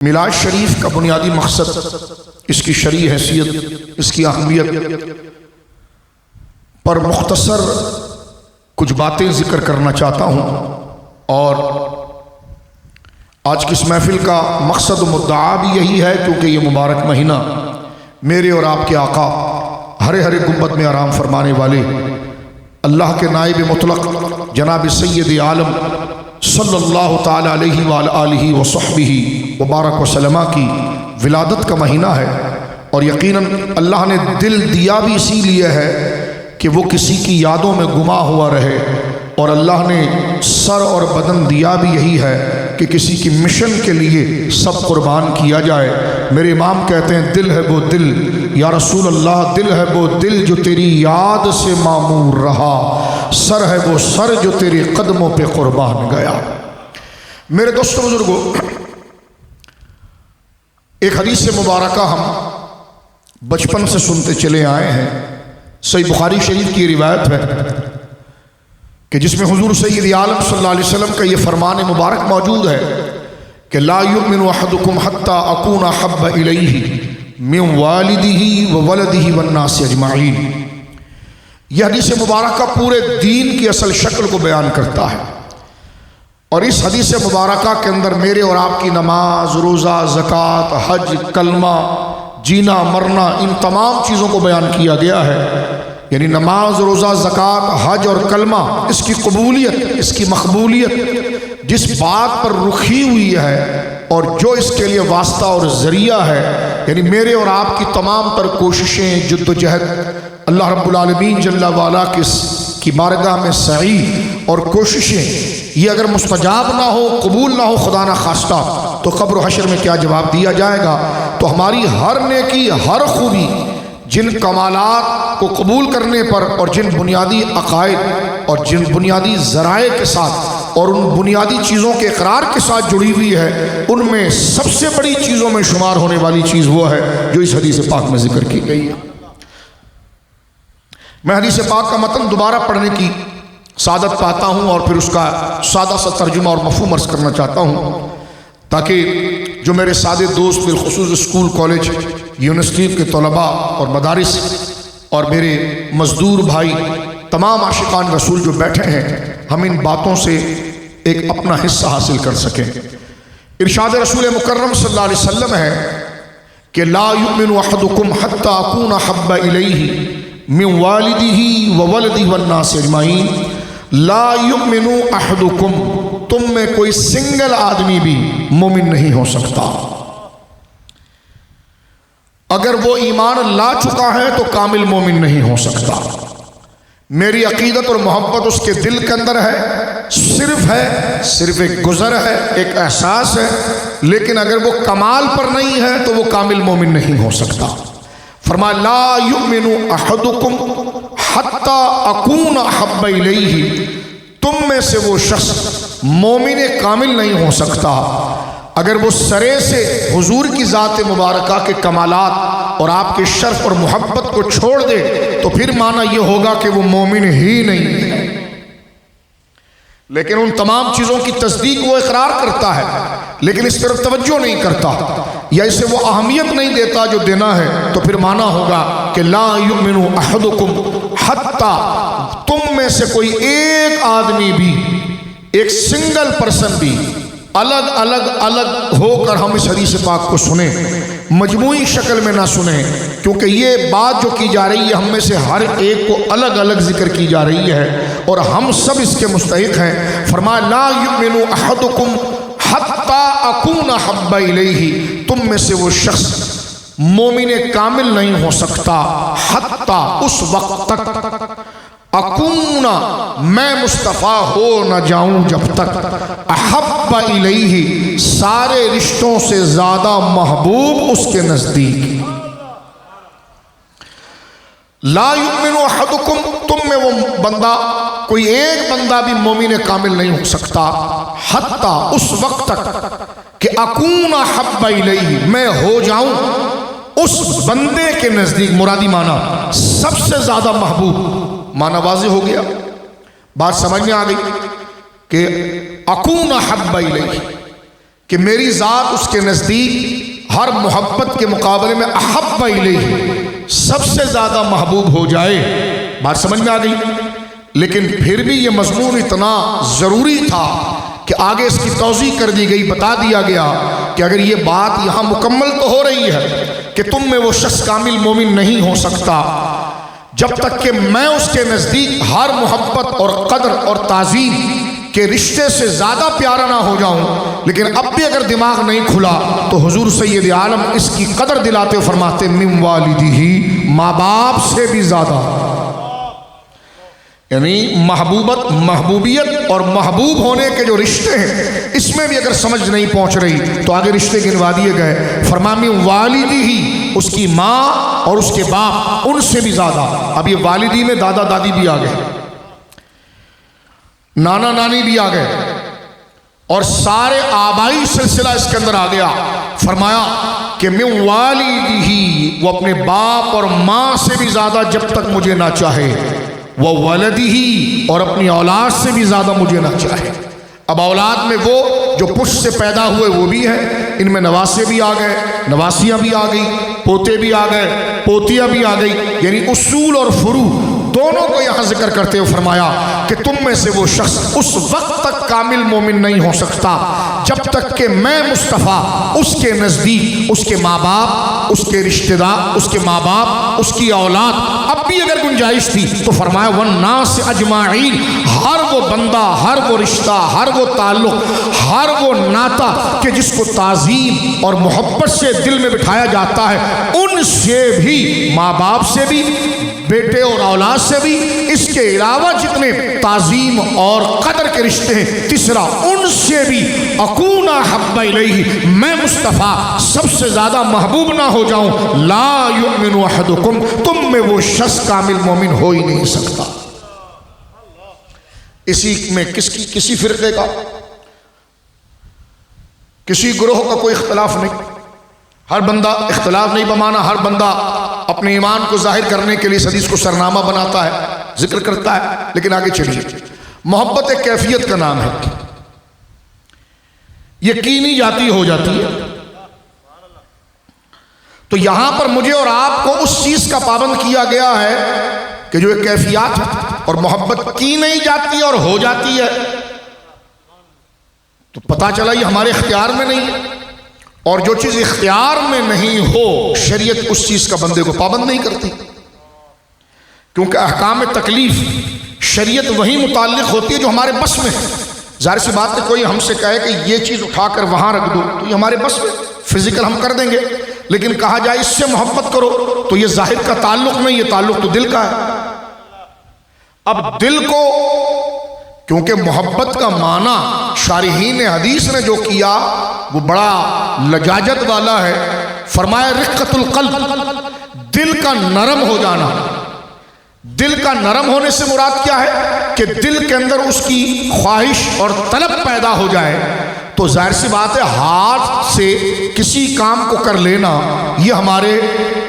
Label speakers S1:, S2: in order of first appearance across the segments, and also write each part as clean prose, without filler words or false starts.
S1: میلاد شریف کا بنیادی مقصد، اس کی شرعی حیثیت، اس کی اہمیت پر مختصر کچھ باتیں ذکر کرنا چاہتا ہوں، اور آج کی اس محفل کا مقصد و مدعا بھی یہی ہے، کیونکہ یہ مبارک مہینہ میرے اور آپ کے آقا ہرے ہرے گنبد میں آرام فرمانے والے اللہ کے نائب مطلق جناب سید عالم صلی اللہ تعالی علیہ وآلہ وصحبہ وبارک وسلم کی ولادت کا مہینہ ہے، اور یقیناً اللہ نے دل دیا بھی اسی لیے ہے کہ وہ کسی کی یادوں میں گما ہوا رہے، اور اللہ نے سر اور بدن دیا بھی یہی ہے کہ کسی کی مشن کے لیے سب قربان کیا جائے۔ میرے امام کہتے ہیں دل ہے وہ دل یا رسول اللہ، دل ہے وہ دل جو تیری یاد سے معمور رہا، سر ہے وہ سر جو تیرے قدموں پہ قربان گیا۔ میرے دوستوں بزرگوں، ایک حدیث مبارکہ ہم بچپن سے سنتے چلے آئے ہیں، صحیح بخاری شریف کی روایت ہے کہ جس میں حضور سید عالم صلی اللہ علیہ وسلم کا یہ فرمان مبارک موجود ہے کہ لا یؤمن احدکم حتی اکون احب الیہ من والدہ وولدہ والناس اجمعین۔ یہ حدیث مبارکہ پورے دین کی اصل شکل کو بیان کرتا ہے، اور اس حدیث مبارکہ کے اندر میرے اور آپ کی نماز، روزہ، زکوٰۃ، حج، کلمہ، جینا مرنا، ان تمام چیزوں کو بیان کیا گیا ہے۔ یعنی نماز، روزہ، زکوٰۃ، حج اور کلمہ، اس کی قبولیت، اس کی مقبولیت جس بات پر رخی ہوئی ہے اور جو اس کے لیے واسطہ اور ذریعہ ہے، یعنی میرے اور آپ کی تمام تر کوششیں، جد و جہد اللہ رب العالمین جل وعلا کی بارگاہ میں سعی اور کوششیں، یہ اگر مستجاب نہ ہو، قبول نہ ہو خدا نہ خواستہ، تو قبر و حشر میں کیا جواب دیا جائے گا؟ تو ہماری ہر نیکی، ہر خوبی، جن کمالات کو قبول کرنے پر اور جن بنیادی عقائد اور جن بنیادی ذرائع کے ساتھ اور ان بنیادی چیزوں کے اقرار کے ساتھ جڑی ہوئی ہے، ان میں سب سے بڑی چیزوں میں شمار ہونے والی چیز وہ ہے جو اس حدیث پاک میں ذکر کی گئی ہے۔ میں حدیث پاک کا متن دوبارہ پڑھنے کی سعادت پاتا ہوں اور پھر اس کا سادہ سا ترجمہ اور مفہوم عرض کرنا چاہتا ہوں، تاکہ جو میرے سادے دوست بالخصوص اسکول، کالج، یونیورسٹی کے طلباء اور مدارس اور میرے مزدور بھائی، تمام عاشقان رسول جو بیٹھے ہیں، ہم ان باتوں سے ایک اپنا حصہ حاصل کر سکیں۔ ارشاد رسول مکرم صلی اللہ علیہ وسلم ہے کہ لا یؤمن احدکم حتی اکون احب الیہ من والدہ وولدہ والناس اجمعین۔ لا یؤمن احدکم، تم میں کوئی سنگل آدمی بھی مومن نہیں ہو سکتا۔ اگر وہ ایمان لا چکا ہے تو کامل مومن نہیں ہو سکتا۔ میری عقیدت اور محبت اس کے دل کے اندر ہے، صرف ایک گزر ہے، ایک احساس ہے، لیکن اگر وہ کمال پر نہیں ہے تو وہ کامل مومن نہیں ہو سکتا۔ فرمایا لا یؤمن احدکم حتی اکون احب الیہ، تم میں سے وہ شخص مومن کامل نہیں ہو سکتا اگر وہ سرے سے حضور کی ذات مبارکہ کے کمالات اور آپ کے شرف اور محبت کو چھوڑ دے، تو پھر معنی یہ ہوگا کہ وہ مومن ہی نہیں ہے۔ لیکن ان تمام چیزوں کی تصدیق وہ اقرار کرتا ہے، لیکن اس طرف توجہ نہیں کرتا یا اسے وہ اہمیت نہیں دیتا جو دینا ہے، تو پھر معنی ہوگا کہ لا یؤمن احدکم حتی، تم میں سے کوئی ایک آدمی بھی، ایک سنگل پرسن بھی الگ ہو کر ہم اس حدیث پاک کو سنیں، مجموعی شکل میں نہ سنیں، کیونکہ یہ بات جو کی جا رہی ہے ہم میں سے ہر ایک کو الگ ذکر کی جا رہی ہے اور ہم سب اس کے مستحق ہیں۔ فرمایا لا یؤمن احدکم حتی اکون احب الیہ، تم میں سے وہ شخص مومن کامل نہیں ہو سکتا حتی، اس وقت تک، اکون، میں مصطفیٰ ہو نہ جاؤں جب تک، احب الیہ، سارے رشتوں سے زیادہ محبوب اس کے نزدیک۔ لا یؤمن احدکم، تم میں وہ بندہ، کوئی ایک بندہ بھی مومن کامل نہیں ہو سکتا حتی، اس وقت تک کہ اکون احب الیہ، میں ہو جاؤں اس بندے کے نزدیک، مرادی معنی سب سے زیادہ محبوب۔ معنی واضح ہو گیا، بات سمجھ میں آ گئی کہ اکون احب الیہ، کہ میری ذات اس کے نزدیک ہر محبت کے مقابلے میں احب الیہ، سب سے زیادہ محبوب ہو جائے۔ بات سمجھ میں آ گئی؟ لیکن پھر بھی یہ مضمون اتنا ضروری تھا کہ آگے اس کی توضیح کر دی گئی، بتا دیا گیا کہ اگر یہ بات یہاں مکمل تو ہو رہی ہے کہ تم میں وہ شخص کامل مومن نہیں ہو سکتا جب تک کہ میں اس کے نزدیک ہر محبت اور قدر اور تعظیم کے رشتے سے زیادہ پیارا نہ ہو جاؤں، لیکن اب بھی اگر دماغ نہیں کھلا تو حضور سید عالم اس کی قدر دلاتے و فرماتے من والدہ، ماں باپ سے بھی زیادہ، یعنی محبوبیت اور محبوب ہونے کے جو رشتے ہیں اس میں بھی اگر سمجھ نہیں پہنچ رہی تو آگے رشتے گنوا دیے گئے، فرمایا من والدہ، اس کی ماں اور اس کے باپ ان سے بھی زیادہ۔ اب یہ والدی میں دادا دادی بھی آ گئے، نانا نانی بھی آ گئے، اور سارے آبائی سلسلہ اس کے اندر آ گیا۔ فرمایا کہ من والدہ، وہ اپنے باپ اور ماں سے بھی زیادہ جب تک مجھے نہ چاہے، وہ ولدہ، اور اپنی اولاد سے بھی زیادہ مجھے نہ چاہے۔ اب اولاد میں وہ جو پشت سے پیدا ہوئے وہ بھی ہیں، ان میں نواسے بھی آ گئے، نواسیاں بھی آ گئی، پوتے بھی آ گئے، پوتیاں بھی آ گئی، یعنی اصول اور فروع دونوں کو یہاں ذکر کرتے ہوئے فرمایا کہ تم میں سے وہ شخص اس وقت تک کامل مومن نہیں ہو سکتا جب تک کہ میں مصطفیٰ اس کے نزدیک اس کے ماں باپ، اس کے رشتہ دار، اس کے ماں باپ، اس کی اولاد، اب بھی اگر گنجائش تھی تو فرمایا والناس اجمعین، ہر وہ بندہ، ہر وہ رشتہ، ہر وہ تعلق، ہر وہ ناتا کہ جس کو تعظیم اور محبت سے دل میں بٹھایا جاتا ہے، ان سے بھی، ماں باپ سے بھی، بیٹے اور اولاد سے بھی، اس کے علاوہ جتنے تعظیم اور قدر کے رشتے ہیں، تیسرا ان سے بھی اکون احب الیہ، میں مصطفیٰ سب سے زیادہ محبوب نہ ہو جاؤں۔ لا یؤمن احدکم، تم میں وہ شخص کامل مومن ہو ہی نہیں سکتا۔ اسی میں کسی فرقے کا، کسی گروہ کا کوئی اختلاف نہیں، ہر بندہ اختلاف نہیں بمانا، ہر بندہ اپنے ایمان کو ظاہر کرنے کے لیے اس حدیث کو سرنامہ بناتا ہے، ذکر کرتا ہے، لیکن آگے چلیے۔ محبت ایک کیفیت کا نام ہے، یقینی جاتی ہو جاتی ہے، تو یہاں پر مجھے اور آپ کو اس چیز کا پابند کیا گیا ہے کہ جو ایک کیفیات ہے، اور محبت کی نہیں جاتی اور ہو جاتی ہے، تو پتہ چلا یہ ہمارے اختیار میں نہیں ہے، اور جو چیز اختیار میں نہیں ہو شریعت اس چیز کا بندے کو پابند نہیں کرتی، کیونکہ احکام تکلیف شریعت وہی متعلق ہوتی ہے جو ہمارے بس میں ہے۔ ظاہر سی بات ہے کوئی ہم سے کہے کہ یہ چیز اٹھا کر وہاں رکھ دو تو یہ ہمارے بس میں، فزیکل ہم کر دیں گے، لیکن کہا جائے اس سے محبت کرو تو یہ ظاہر کا تعلق نہیں، یہ تعلق تو دل کا ہے۔ اب دل کو، کیونکہ محبت کا معنی شارحین حدیث نے جو کیا وہ بڑا لجاجت والا ہے، فرمایا رقۃ القلب، دل کا نرم ہو جانا۔ دل کا نرم ہونے سے مراد کیا ہے کہ دل کے اندر اس کی خواہش اور طلب پیدا ہو جائے، تو ظاہر سی بات ہے ہاتھ سے کسی کام کو کر لینا یہ ہمارے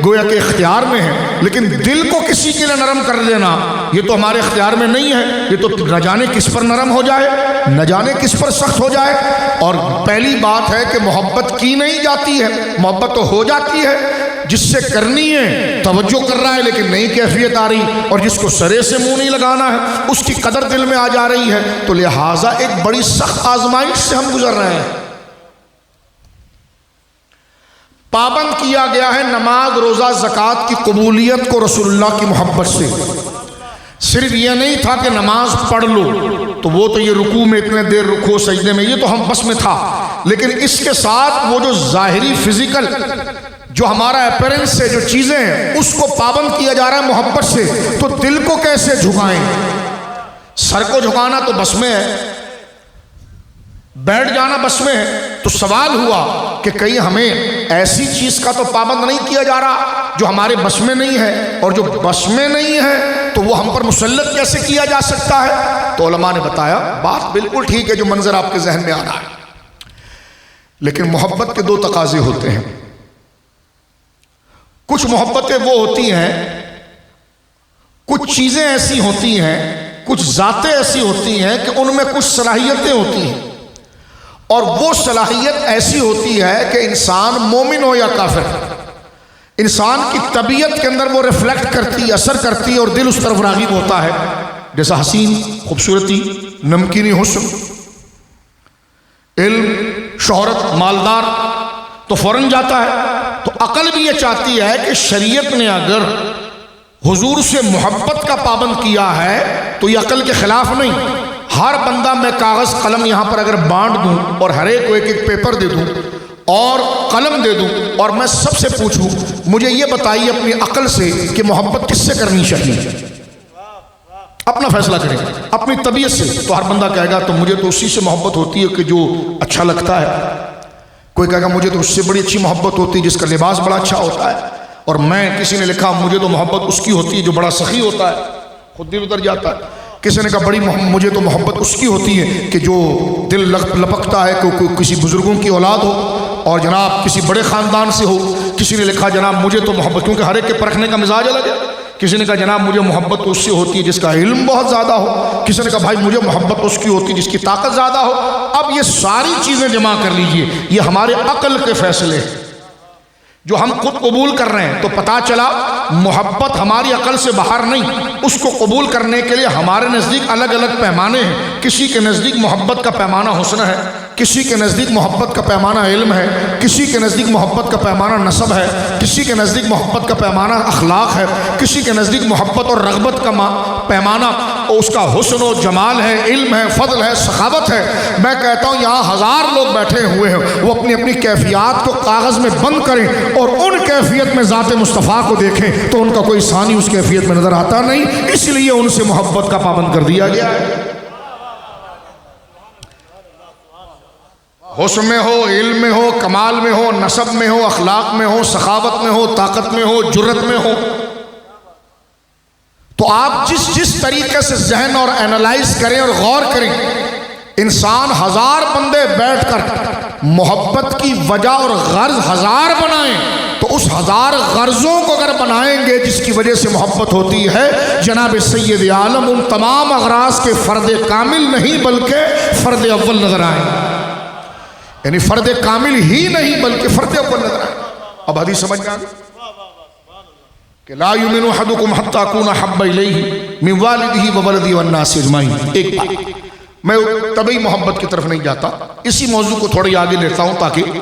S1: گویا کے اختیار میں ہے، لیکن دل کو کسی کے لیے نرم کر لینا یہ تو ہمارے اختیار میں نہیں ہے، یہ تو نہ جانے کس پر نرم ہو جائے، نہ جانے کس پر سخت ہو جائے۔ اور پہلی بات ہے کہ محبت کی نہیں جاتی ہے، محبت تو ہو جاتی ہے، جس سے کرنی ہے توجہ کر رہا ہے لیکن نئی کیفیت آ رہی، اور جس کو سرے سے منہ نہیں لگانا ہے اس کی قدر دل میں آ جا رہی ہے، تو لہٰذا ایک بڑی سخت آزمائش سے ہم گزر رہے ہیں۔ پابند کیا گیا ہے نماز، روزہ، زکوٰۃ کی قبولیت کو رسول اللہ کی محبت سے۔ صرف یہ نہیں تھا کہ نماز پڑھ لو تو وہ تو یہ رکوع میں اتنے دیر رکو، سجدے میں، یہ تو ہم بس میں تھا، لیکن اس کے ساتھ وہ جو ظاہری فزیکل جو ہمارا اپیرنس ہے، جو چیزیں ہیں، اس کو پابند کیا جا رہا ہے محبت سے۔ تو دل کو کیسے جھکائیں؟ سر کو جھکانا تو بس میں ہے، بیٹھ جانا بس میں ہے، تو سوال ہوا کہ کہیں ہمیں ایسی چیز کا تو پابند نہیں کیا جا رہا جو ہمارے بس میں نہیں ہے، اور جو بس میں نہیں ہے تو وہ ہم پر مسلط کیسے کیا جا سکتا ہے؟ تو علماء نے بتایا بات بالکل ٹھیک ہے جو منظر آپ کے ذہن میں آ رہا ہے، لیکن محبت کے دو تقاضے ہوتے ہیں۔ کچھ محبتیں وہ ہوتی ہیں، کچھ چیزیں ایسی ہوتی ہیں، کچھ ذاتیں ایسی ہوتی ہیں کہ ان میں کچھ صلاحیتیں ہوتی ہیں، اور وہ صلاحیت ایسی ہوتی ہے کہ انسان مومن ہو یا کافر، انسان کی طبیعت کے اندر وہ ریفلیکٹ کرتی، اثر کرتی، اور دل اس طرف راغب ہوتا ہے. جیسا حسین خوبصورتی، نمکینی حسن، علم، شہرت، مالدار تو فوراً جاتا ہے. تو عقل بھی یہ چاہتی ہے کہ شریعت نے اگر حضور سے محبت کا پابند کیا ہے تو یہ عقل کے خلاف نہیں. ہر بندہ میں کاغذ قلم یہاں پر اگر بانٹ دوں اور ہر ایک کو ایک ایک پیپر دے دوں اور قلم دے دوں اور میں سب سے پوچھوں مجھے یہ بتائیے اپنی عقل سے کہ محبت کس سے کرنی چاہیے، اپنا فیصلہ کریں اپنی طبیعت سے، تو ہر بندہ کہے گا تو مجھے تو اسی سے محبت ہوتی ہے کہ جو اچھا لگتا ہے. کوئی کہے گا مجھے تو اس سے بڑی اچھی محبت ہوتی ہے جس کا لباس بڑا اچھا ہوتا ہے. اور میں، کسی نے لکھا مجھے تو محبت اس کی ہوتی ہے جو بڑا سخی ہوتا ہے، خود دل اتر جاتا ہے. کسی نے کہا مجھے تو محبت اس کی ہوتی ہے کہ جو دل لپکتا ہے کہ کسی بزرگوں کی اولاد ہو اور جناب کسی بڑے خاندان سے ہو. کسی نے لکھا جناب مجھے تو محبت، کیونکہ ہر ایک کے پرکھنے کا مزاج الگ ہے. کسی نے کہا جناب مجھے محبت اس سے ہوتی ہے جس کا علم بہت زیادہ ہو. کسی نے کہا بھائی مجھے محبت اس کی ہوتی ہے جس کی طاقت زیادہ ہو. اب یہ ساری چیزیں جمع کر لیجئے، یہ ہمارے عقل کے فیصلے ہیں جو ہم خود قبول کر رہے ہیں. تو پتا چلا محبت ہماری عقل سے باہر نہیں، اس کو قبول کرنے کے لیے ہمارے نزدیک الگ الگ پیمانے ہیں. کسی کے نزدیک محبت کا پیمانہ حسن ہے، کسی کے نزدیک محبت کا پیمانہ علم ہے، کسی کے نزدیک محبت کا پیمانہ نسب ہے، کسی کے نزدیک محبت کا پیمانہ اخلاق ہے، کسی کے نزدیک محبت اور رغبت کا پیمانہ اس کا حسن و جمال ہے، علم ہے، فضل ہے، سخاوت ہے. میں کہتا ہوں یہاں 1000 لوگ بیٹھے ہوئے ہیں، وہ اپنی اپنی کیفیات کو کاغذ میں بند کریں اور ان کیفیت میں ذات مصطفیٰ کو دیکھیں تو ان کا کوئی ثانی اس کیفیت میں نظر آتا نہیں. اس لیے ان سے محبت کا پابند کر دیا گیا ہے. حسن میں ہو، علم میں ہو، کمال میں ہو، نسب میں ہو، اخلاق میں ہو، سخاوت میں ہو، طاقت میں ہو، جرت میں ہو. تو آپ جس طریقے سے ذہن اور اینالائز کریں اور غور کریں، انسان 1000 بندے بیٹھ کر محبت کی وجہ اور غرض 1000 بنائیں تو اس 1000 غرضوں کو اگر بنائیں گے جس کی وجہ سے محبت ہوتی ہے، جناب سید عالم ان تمام اغراض کے فرد کامل نہیں بلکہ فرد اول نظر آئیں. یعنی فرد کامل ہی نہیں بلکہ فرد اول نظر آئیں. اب حدیث سمجھ میں آ گئی کہ لا یؤمن احدکم حتی اکون احب الیہ من والدہ وولدہ والناس اجمعین. ایک بات میں طبعی محبت کی طرف نہیں جاتا، اسی موضوع کو تھوڑی آگے لیتا ہوں تاکہ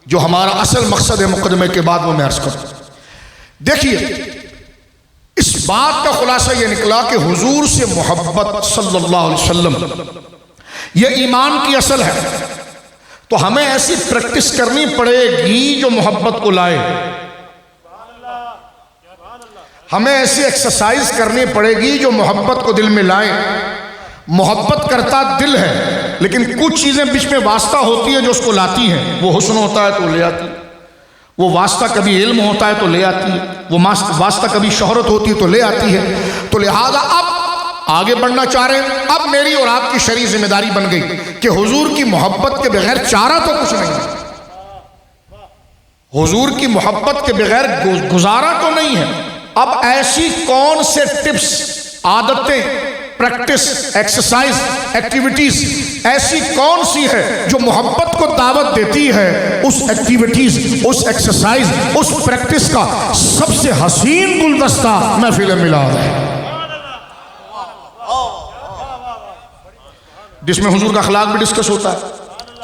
S1: جو ہمارا اصل مقصد ہے مقدمے کے بعد وہ میں عرض کروں. دیکھیے اس بات کا خلاصہ یہ نکلا کہ حضور سے محبت صلی اللہ علیہ وسلم یہ ایمان کی اصل ہے. تو ہمیں ایسی پریکٹس کرنی پڑے گی جو محبت کو لائے، ہمیں ایسی ایکسرسائز کرنی پڑے گی جو محبت کو دل میں لائے. محبت کرتا دل ہے لیکن کچھ چیزیں بیچ میں واسطہ ہوتی ہیں جو اس کو لاتی ہیں. وہ حسن ہوتا ہے تو لے آتی ہے، وہ واسطہ کبھی علم ہوتا ہے تو لے آتی ہے، وہ واسطہ کبھی شہرت ہوتی ہے تو لے آتی ہے. تو لہذا اب آگے بڑھنا چاہ رہے ہیں. اب میری اور آپ کی شرعی ذمہ داری بن گئی کہ حضور کی محبت کے بغیر چارہ تو کچھ نہیں ہے، حضور کی محبت کے بغیر گزارا تو نہیں ہے. اب ایسی کون سے ٹپس، عادتیں، پریکٹس، ایکسرسائز، ایکٹیویٹیز ایسی کون سی ہے جو محبت کو دعوت دیتی ہے؟ اس ایکٹیویٹیز، اس ایکسرسائز، اس پریکٹس کا سب سے حسین گلدستہ محفل میلاد ہے، جس میں حضور کا اخلاق بھی ڈسکس ہوتا ہے،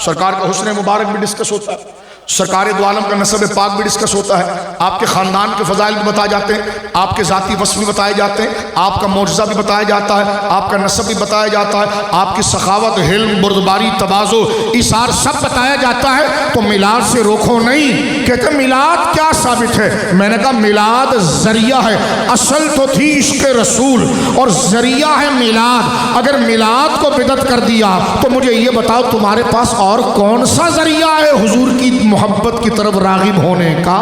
S1: سرکار کا حسن مبارک بھی ڈسکس ہوتا ہے، سرکار دو عالم کا نسب پاک بھی ڈسکس ہوتا ہے، آپ کے خاندان کے فضائل بھی بتائے جاتے ہیں، آپ کے ذاتی وصف بھی بتائے جاتے ہیں، آپ کا معجزہ بھی بتایا جاتا ہے، آپ کا نسب بھی بتایا جاتا ہے، آپ کی سخاوت، حلم، بردباری، تواضع، ایثار سب بتایا جاتا ہے. تو میلاد سے روکو نہیں. کہتے میلاد کیا ثابت ہے؟ میں نے کہا میلاد ذریعہ ہے، اصل تو تھی عشق رسول اور ذریعہ ہے میلاد. اگر میلاد کو بدعت کر دیا تو مجھے یہ بتاؤ تمہارے پاس اور کون سا ذریعہ ہے حضور کی محبت کی طرف راغب ہونے کا؟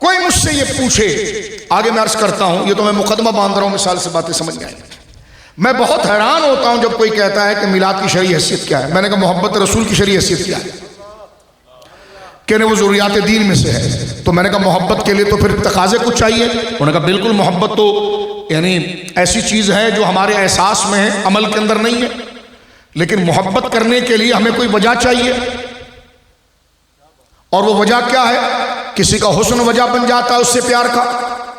S1: کوئی مجھ سے یہ پوچھے، آگے میں عرض کرتا ہوں، یہ تو میں مقدمہ باندھ رہا ہوں، مثال سے باتیں سمجھ میں آئیں. میں بہت حیران ہوتا ہوں جب کوئی کہتا ہے کہ میلاد کی شرعی حیثیت کیا ہے. میں نے کہا محبت رسول کی شرعی حیثیت کیا ہے؟ کہنے وہ ضروریات دین میں سے ہے. تو میں نے کہا محبت کے لیے تو پھر تقاضے کچھ چاہیے. انہوں نے کہا بالکل، محبت تو یعنی ایسی چیز ہے جو ہمارے احساس میں ہے، عمل کے اندر نہیں ہے، لیکن محبت کرنے کے لیے ہمیں کوئی وجہ چاہیے، اور وہ وجہ کیا ہے؟ کسی کا حسن وجہ بن جاتا ہے اس سے پیار کا،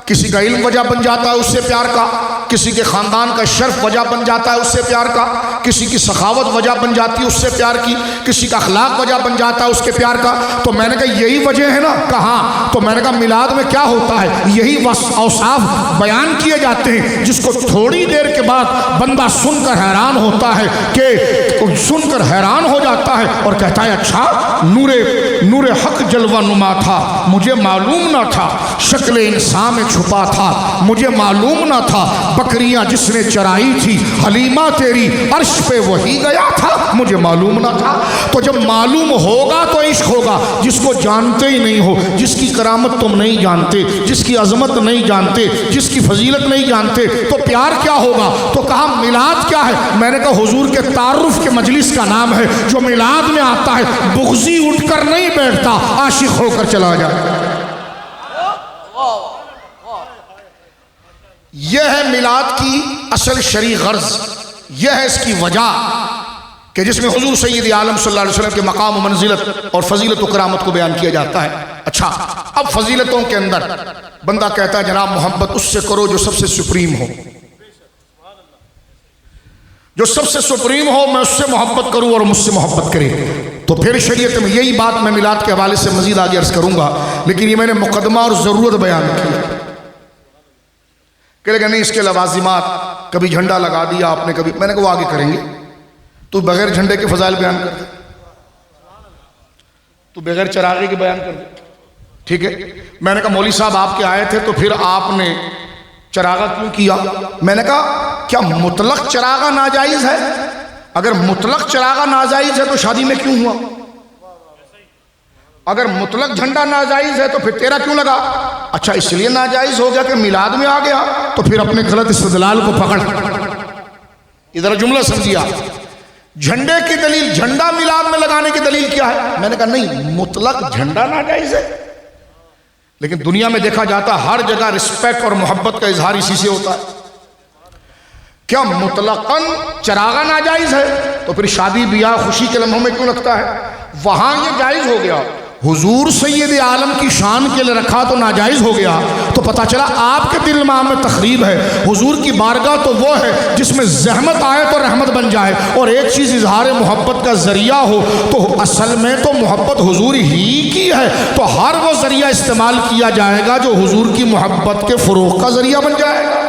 S1: کسی کا علم وجہ بن جاتا ہے اس سے پیار کا، کسی کے خاندان کا شرف وجہ بن جاتا ہے اس سے پیار کا، کسی کی سخاوت وجہ بن جاتی ہے اس سے پیار کی، کسی کا اخلاق وجہ بن جاتا ہے اس کے پیار کا۔ تو میں نے کہا یہی وجہ ہے نا؟ کہاں؟ تو میں نے کہا میلاد میں کیا ہوتا ہے؟ یہی اوصاف بیان کیے جاتے ہیں جس کو تھوڑی دیر کے بعد بندہ سن کر حیران ہوتا ہے، کہ سن کر حیران ہو جاتا ہے اور کہتا ہے اچھا نور حق جلوہ نما تھا، مجھے معلوم نہ تھا، شکل انسان میں چھپا تھا، مجھے معلوم نہ تھا، بکریاں جس نے چرائی تھی حلیمہ تیری عرش پہ وہی گیا تھا، مجھے معلوم نہ تھا۔ تو جب معلوم ہوگا تو عشق ہوگا، جس کو جانتے ہی نہیں ہو، جس کی کرامت تم نہیں جانتے، جس کی عظمت نہیں جانتے، جس کی فضیلت نہیں جانتے، تو پیار کیا ہوگا؟ تو کہا میلاد کیا ہے؟ میں نے کہا حضور کے تعارف کے مجلس کا نام ہے، جو میلاد میں آتا ہے بغضی اٹھ کر نہیں بیٹھتا، عاشق ہو کر چلا جاتا۔ یہ ہے میلاد کی اصل شرعی غرض، یہ ہے اس کی وجہ کہ جس میں حضور سید عالم صلی اللہ علیہ وسلم کے مقام و منزلت اور فضیلت و کرامت کو بیان کیا جاتا ہے۔ اچھا، اب فضیلتوں کے اندر بندہ کہتا ہے جناب محبت اس سے کرو جو سب سے سپریم ہو، جو سب سے سپریم ہو میں اس سے محبت کروں اور مجھ سے محبت کرے۔ تو پھر شریعت میں یہی بات میں میلاد کے حوالے سے مزید آگے عرض کروں گا، لیکن یہ میں نے مقدمہ اور ضرورت بیان کی کہ لیکن نہیں اس کے لوازمات، کبھی جھنڈا لگا دیا آپ نے، کبھی میں نے کہا وہ آگے کریں گے، تو بغیر جھنڈے کے فضائل بیان کر دے، تو بغیر چراغے کے بیان کر دے، ٹھیک ہے۔ میں نے کہا مولوی صاحب آپ کے آئے تھے تو پھر آپ نے چراغا کیوں کیا؟ میں نے کہا کیا مطلق چراغا ناجائز ہے؟ اگر مطلق چراغا ناجائز ہے تو شادی میں کیوں ہوا؟ اگر مطلق جھنڈا ناجائز ہے تو پھر تیرا کیوں لگا؟ اچھا اس لیے ناجائز ہو گیا کہ میلاد میں آ گیا، تو پھر اپنے غلط استدلال کو پکڑ، ادھر جملہ سمجھیا، جھنڈے کی دلیل، جھنڈا میلاد میں لگانے کی دلیل کیا ہے؟ میں نے کہا نہیں، مطلق جھنڈا ناجائز ہے، لیکن دنیا میں دیکھا جاتا ہر جگہ رسپیکٹ اور محبت کا اظہار اسی سے ہوتا ہے۔ کیا مطلقاً چراغا ناجائز ہے تو پھر شادی بیاہ خوشی کے لمحوں میں کیوں لگتا ہے؟ وہاں یہ جائز ہو گیا، حضور سید عالم کی شان کے لیے رکھا تو ناجائز ہو گیا، تو پتہ چلا آپ کے دل میں تقریب ہے۔ حضور کی بارگاہ تو وہ ہے جس میں زحمت آئے تو رحمت بن جائے، اور ایک چیز اظہار محبت کا ذریعہ ہو، تو اصل میں تو محبت حضور ہی کی ہے، تو ہر وہ ذریعہ استعمال کیا جائے گا جو حضور کی محبت کے فروغ کا ذریعہ بن جائے گا۔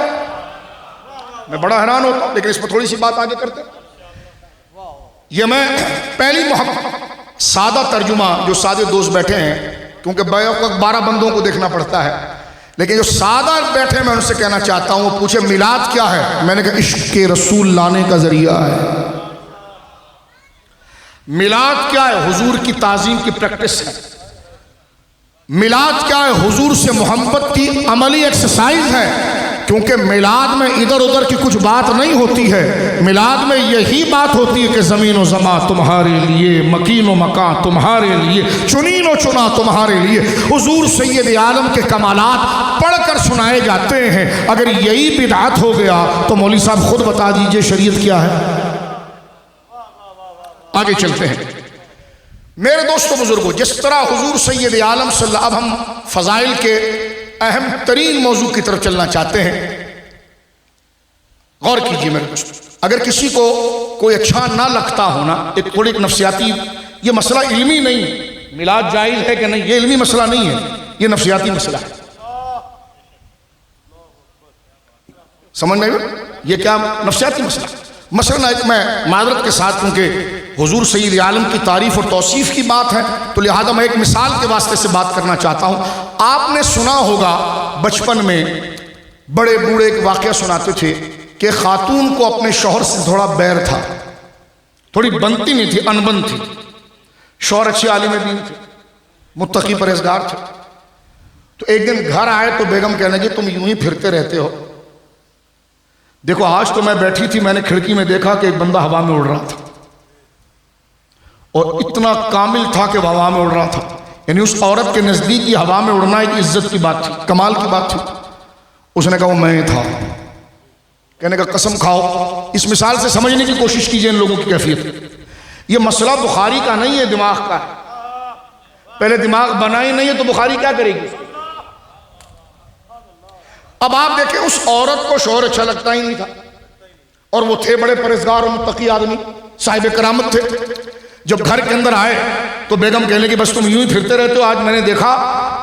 S1: میں بڑا حیران ہوتا ہوں، لیکن اس پر تھوڑی سی بات آگے کرتے ہیں۔ یہ میں پہلی محبت سادہ ترجمہ، جو سادے دوست بیٹھے ہیں، کیونکہ 12 بندوں کو دیکھنا پڑتا ہے، لیکن جو سادہ بیٹھے میں ان سے کہنا چاہتا ہوں، وہ پوچھے میلاد کیا ہے؟ میں نے کہا عشق کے رسول لانے کا ذریعہ ہے۔ میلاد کیا ہے؟ حضور کی تعظیم کی پریکٹس ہے۔ میلاد کیا ہے؟ حضور سے محبت کی عملی ایکسرسائز ہے، کیونکہ میلاد میں ادھر ادھر کی کچھ بات نہیں ہوتی ہے، میلاد میں یہی بات ہوتی ہے کہ زمین و زماں تمہارے لیے، مکین و مکان تمہارے لیے، چنین و چنا تمہارے لیے۔ حضور سید عالم کے کمالات پڑھ کر سنائے جاتے ہیں۔ اگر یہی بدعت ہو گیا تو مولوی صاحب خود بتا دیجئے شریعت کیا ہے؟ آگے چلتے ہیں میرے دوستو بزرگوں۔ جس طرح حضور سید عالم صلی اللہ، اب ہم فضائل کے اہم ترین موضوع کی طرف چلنا چاہتے ہیں، غور کیجئے میرے دوستو۔ اگر کسی کو کوئی اچھا نہ لگتا ہونا، ایک تھوڑی نفسیاتی، یہ مسئلہ علمی نہیں، میلاد جائز ہے کہ نہیں یہ علمی مسئلہ نہیں ہے، یہ نفسیاتی مسئلہ ہے، سمجھ نہیں؟ یہ کیا نفسیاتی مسئلہ ہے؟ مثلا ایک میں معذرت کے ساتھ، کیونکہ حضور سید عالم کی تعریف اور توصیف کی بات ہے تو لہذا میں ایک مثال کے واسطے سے بات کرنا چاہتا ہوں۔ آپ نے سنا ہوگا بچپن میں بڑے بوڑھے ایک واقعہ سناتے تھے کہ خاتون کو اپنے شوہر سے تھوڑا بیر تھا، تھوڑی بنتی نہیں تھی، انبن تھی، شوہر اچھے عالم دین تھے، متقی پرہیزگار تھے، تو ایک دن گھر آئے تو بیگم کہنے لگی تم یوں ہی پھرتے رہتے ہو، دیکھو آج تو میں بیٹھی تھی، میں نے کھڑکی میں دیکھا کہ ایک بندہ ہوا میں اڑ رہا تھا، اور اتنا کامل تھا کہ وہ ہوا میں اڑ رہا تھا، یعنی اس عورت کے نزدیک یہ ہوا میں اڑنا ایک عزت کی بات تھی، کمال کی بات تھی۔ اس نے کہا وہ میں تھا، کہنے کا قسم کھاؤ. اس مثال سے سمجھنے کی کوشش کیجئے ان لوگوں کی کیفیت. یہ مسئلہ بخاری کا نہیں ہے، دماغ کا ہے. پہلے دماغ بنا ہی نہیں ہے تو بخاری کیا کرے گی؟ اب آپ دیکھیں اس عورت کو شوہر اچھا لگتا ہی نہیں تھا، اور وہ تھے بڑے پرہیزگار اور متقی آدمی، صاحب کرامت تھے. جب گھر کے اندر آئے تو بیگم کہنے کہ بس تم یوں ہی پھرتے رہتے ہو، آج میں نے دیکھا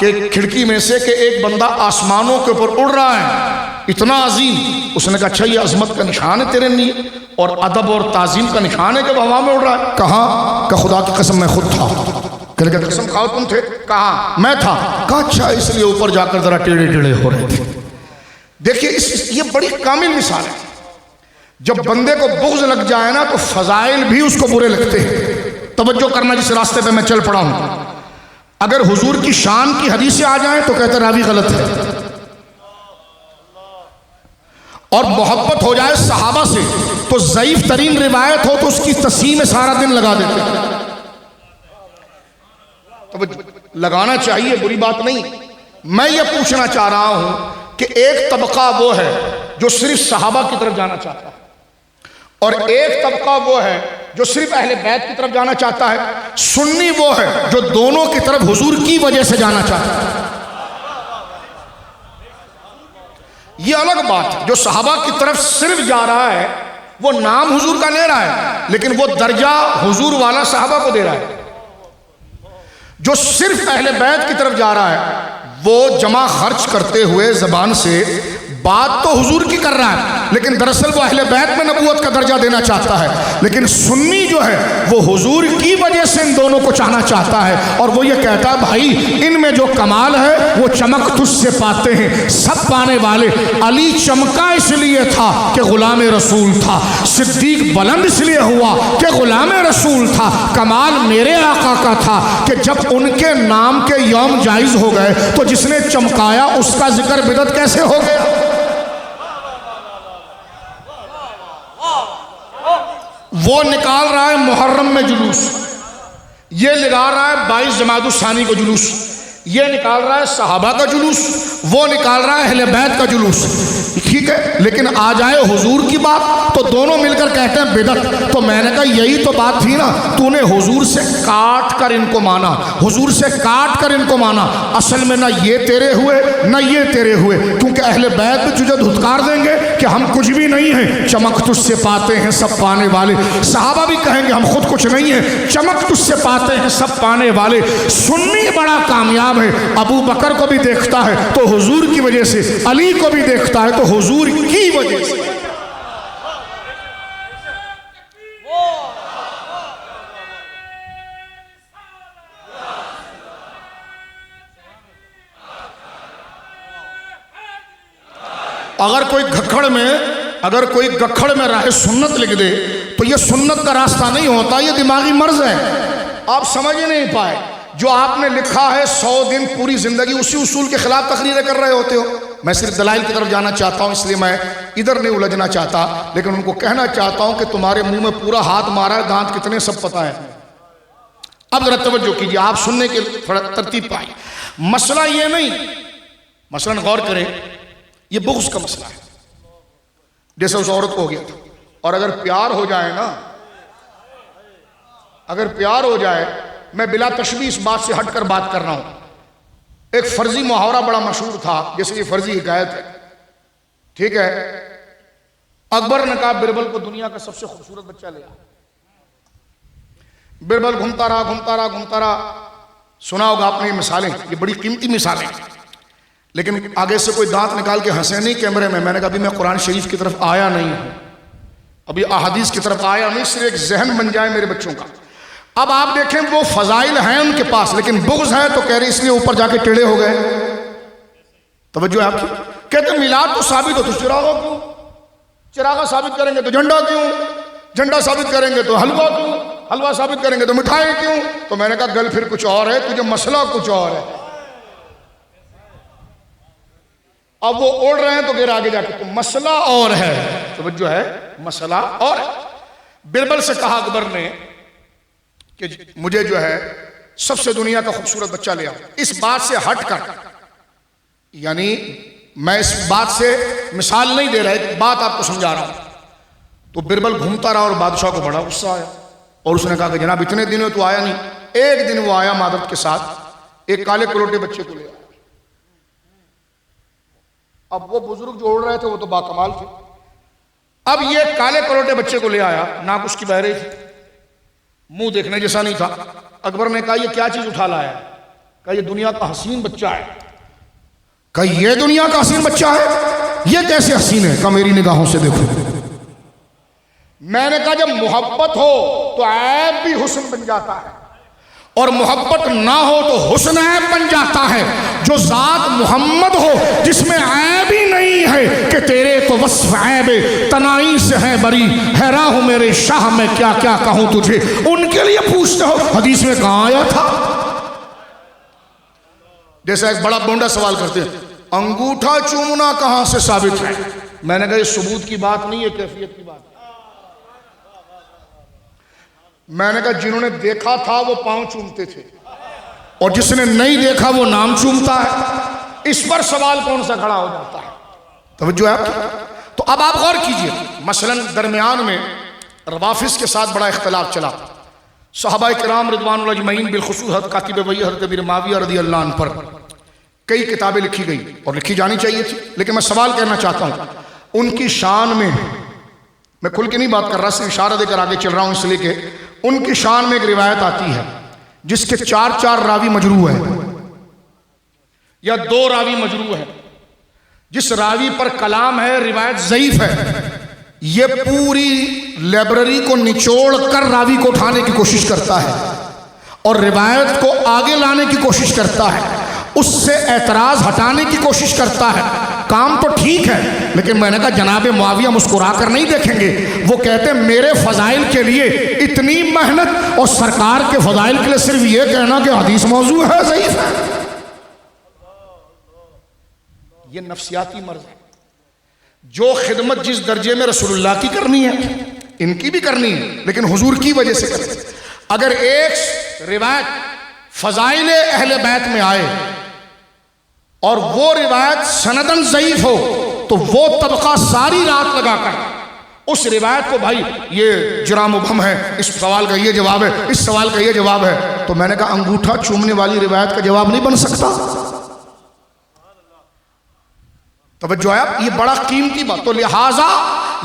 S1: کہ کھڑکی میں سے کہ ایک بندہ آسمانوں کے اوپر اڑ رہا ہے، اتنا عظیم. اس نے کہا اچھا یہ عظمت کا نشان ہے تیرے لیے اور ادب اور تعظیم کا نشان ہے کہ وہ ہوا میں اڑ رہا ہے؟ کہاں؟ کہ خدا کی قسم میں خود تھا. کہنے کا قسم کھاؤ تم تھے؟ کہاں میں تھا. کہا اچھا اس لیے اوپر جا کر ذرا ٹیڑھے ٹیڑھے ہو رہے تھے. دیکھیے یہ بڑی کامل مثال ہے. جب بندے کو بغض لگ جائے نا تو فضائل بھی اس کو برے لگتے ہیں. توجہ کرنا جس راستے پہ میں چل پڑا ہوں. اگر حضور کی شان کی حدیثیں آ جائیں تو کہتے راوی غلط ہے، اور محبت ہو جائے صحابہ سے تو ضعیف ترین روایت ہو تو اس کی تصحیح میں سارا دن لگا دیتے ہیں. لگانا چاہیے، بری بات نہیں. میں یہ پوچھنا چاہ رہا ہوں کہ ایک طبقہ وہ ہے جو صرف صحابہ کی طرف جانا چاہتا ہے، اور ایک طبقہ وہ ہے جو صرف اہل بیت کی طرف جانا چاہتا ہے. سنی وہ ہے جو دونوں کی طرف حضور کی وجہ سے جانا چاہتا ہے. یہ الگ بات ہے. جو صحابہ کی طرف صرف جا رہا ہے وہ نام حضور کا لے رہا ہے لیکن وہ درجہ حضور والا صحابہ کو دے رہا ہے. جو صرف اہل بیت کی طرف جا رہا ہے وہ جمع خرچ کرتے ہوئے زبان سے بات تو حضور کی کر رہا ہے لیکن دراصل وہ اہل بیت میں نبوت کا درجہ دینا چاہتا ہے. لیکن سنی جو ہے وہ حضور کی وجہ سے ان دونوں کو چاہنا چاہتا ہے، اور وہ یہ کہتا ہے بھائی ان میں جو کمال ہے وہ چمک تجھ سے پاتے ہیں سب پانے والے. علی چمکا اس لیے تھا کہ غلام رسول تھا، صدیق بلند اس لیے ہوا کہ غلام رسول تھا. کمال میرے آقا کا تھا کہ جب ان کے نام کے یوم جائز ہو گئے تو جس نے چمکایا اس کا ذکر بدعت کیسے ہو گیا؟ وہ نکال رہا ہے محرم میں جلوس، یہ لگا رہا ہے 22 جمادی الثانی کو جلوس، یہ نکال رہا ہے صحابہ کا جلوس، وہ نکال رہا ہے اہل بیت کا جلوس. ٹھیک ہے، لیکن آ جائے حضور کی بات تو دونوں مل کر کہتے ہیں بدعت. تو میں نے کہا یہی تو بات تھی نا، تو نے حضور سے کاٹ کر ان کو مانا، حضور سے کاٹ کر ان کو مانا. اصل میں نہ یہ تیرے ہوئے نہ یہ تیرے ہوئے، کیونکہ اہل بیت بھی تجھے دھتکار دیں گے کہ ہم کچھ بھی نہیں ہیں، چمک تجھ سے پاتے ہیں سب پانے والے. صحابہ بھی کہیں گے ہم خود کچھ نہیں ہیں، چمک تجھ سے پاتے ہیں سب پانے والے. سنی بڑا کامیاب ہے، ابو بکر کو بھی دیکھتا ہے تو حضور کی وجہ سے، علی کو بھی دیکھتا ہے تو حضور کی وجہ سے. اگر کوئی گکھڑ میں راہ سنت لکھ دے تو یہ سنت کا راستہ نہیں ہوتا، یہ دماغی مرض ہے. آپ سمجھ ہی نہیں پائے. جو آپ نے لکھا ہے 100 دن پوری زندگی اسی اصول کے خلاف تقریریں کر رہے ہوتے ہو. میں صرف دلائل کی طرف جانا چاہتا ہوں، اس لیے میں ادھر نہیں الجھنا چاہتا، لیکن ان کو کہنا چاہتا ہوں کہ تمہارے منہ میں پورا ہاتھ مارا ہے، دانت کتنے سب پتہ ہے. اب ذرا توجہ کیجیے، آپ سننے کے ترتیب پائی. مسئلہ یہ نہیں، مثلا غور کریں، یہ بغض کا مسئلہ ہے جیسے اس عورت کو ہو گیا تھا. اور اگر پیار ہو جائے نا، اگر پیار ہو جائے، میں بلا تشبیہ اس بات سے ہٹ کر بات کر رہا ہوں. ایک فرضی محاورہ بڑا مشہور تھا، جیسے یہ فرضی حکایت ہے، ٹھیک ہے. اکبر نے کہا بربل کو دنیا کا سب سے خوبصورت بچہ لیا. بربل گھومتا رہا. سنا ہوگا آپ نے یہ مثالیں، یہ بڑی قیمتی مثالیں. لیکن آگے سے کوئی دانت نکال کے ہنسے نہیں کیمرے میں. میں نے کہا ابھی میں قرآن شریف کی طرف آیا نہیں ہوں، ابھی احادیث کی طرف آیا نہیں، صرف ایک ذہن بن جائے میرے بچوں کا. اب آپ دیکھیں وہ فضائل ہیں ان کے پاس لیکن بغض ہے تو کہہ رہے اس لیے اوپر جا کے ٹیڑھے ہو گئے. توجہ ہے آپ کی. کہتے میلاد تو ثابت ہو تو چراغا کیوں؟ چراغا ثابت کریں گے تو جھنڈا کیوں؟ جھنڈا ثابت کریں گے تو حلوہ کیوں؟ حلوہ ثابت کریں گے تو مٹھائی کیوں؟ تو میں نے کہا گل پھر کچھ اور ہے، تجھے مسئلہ کچھ اور ہے. اب وہ اوڑ رہے ہیں تو پھر آگے جا کے تو مسئلہ اور ہے. توجہ ہے، مسئلہ اور ہے. بربل سے کہا اکبر نے کہ مجھے جو ہے سب سے دنیا کا خوبصورت بچہ لیا. اس بات سے ہٹ کر، یعنی میں اس بات سے مثال نہیں دے رہا، ایک بات آپ کو سمجھا رہا ہوں۔ تو بربل گھومتا رہا اور بادشاہ کو بڑا غصہ آیا، اور اس نے کہا کہ جناب اتنے دنوں تو آیا نہیں۔ ایک دن وہ آیا مادت کے ساتھ، ایک کالے کلوٹے بچے کو لے آیا۔ اب وہ بزرگ جو اڑ رہے تھے وہ تو باکمال تھے، اب یہ کالے کلوٹے بچے کو لے آیا، ناک اس کی بہ رہی تھی، منہ دیکھنے جیسا نہیں تھا۔ اکبر نے کہا یہ کیا چیز اٹھا لایا ہے؟ کہا یہ دنیا کا حسین بچہ ہے۔ کہا یہ دنیا کا حسین بچہ ہے؟ یہ کیسے حسین ہے؟ کہا میری نگاہوں سے دیکھو۔ میں نے کہا جب محبت ہو تو عیب بھی حسن بن جاتا ہے، اور محبت نہ ہو تو حسن عیب بن جاتا ہے۔ جو ذات محمد ہو جس میں عیب ہی نہیں ہے کہ تیرے تو وصف عیب تنائی سے ہے بری، حیران ہوں میرے شاہ میں کیا کیا کہوں تجھے، ان کے لیے پوچھتے ہو حدیث میں کہاں آیا تھا؟ جیسا ایک بڑا بونڈا سوال کرتے ہیں انگوٹھا چومنا کہاں سے ثابت ہے؟ میں نے کہا یہ ثبوت کی بات نہیں ہے، کیفیت کی بات ہے۔ میں نے کہا جنہوں نے دیکھا تھا وہ پاؤں چومتے تھے، اور جس نے نہیں دیکھا وہ نام چومتا ہے، اس پر سوال کون سا کھڑا ہو جاتا ہے؟ توجہ ہے آپ کی؟ تو اب آپ غور کیجئے، مثلا درمیان میں روافظ کے ساتھ بڑا اختلاف چلا، صحابہ کرام رضوان اللہ اجمعین بالخصوص کاتب وحی حضرت امیر معاویہ رضی اللہ عنہ پر کئی کتابیں لکھی گئی اور لکھی جانی چاہیے تھی، لیکن میں سوال کہنا چاہتا ہوں ان کی شان میں کھل کے نہیں بات کر رہا، صرف اشارہ دے کر آگے چل رہا ہوں، اس لیے کہ ان کی شان میں ایک روایت آتی ہے جس کے 4 راوی مجروح ہیں یا 2 راوی مجروح ہیں، جس راوی پر کلام ہے روایت ضعیف ہے، یہ پوری لائبریری کو نچوڑ کر راوی کو اٹھانے کی کوشش کرتا ہے اور روایت کو آگے لانے کی کوشش کرتا ہے، اس سے اعتراض ہٹانے کی کوشش کرتا ہے۔ کام تو ٹھیک ہے، لیکن میں نے کہا جناب معاویہ مسکرا کر نہیں دیکھیں گے، وہ کہتے ہیں میرے فضائل کے لیے اتنی محنت اور سرکار کے فضائل کے لیے صرف یہ کہنا کہ حدیث موضوع ہے، ضعیف ہے۔ یہ نفسیاتی مرض ہے۔ جو خدمت جس درجے میں رسول اللہ کی کرنی ہے ان کی بھی کرنی ہے، لیکن حضور کی وجہ سے کرنی ہے۔ اگر ایک روایت فضائل اہل بیت میں آئے اور وہ روایت سندن ضعیف ہو تو وہ طبقہ ساری رات لگا کر اس روایت کو بھائی یہ جرام و بھم ہے، اس سوال کا یہ جواب ہے، اس سوال کا یہ جواب ہے، تو میں نے کہا انگوٹھا چومنے والی روایت کا جواب نہیں بن سکتا۔ توجہ ہے، یہ بڑا قیمتی بات۔ تو لہٰذا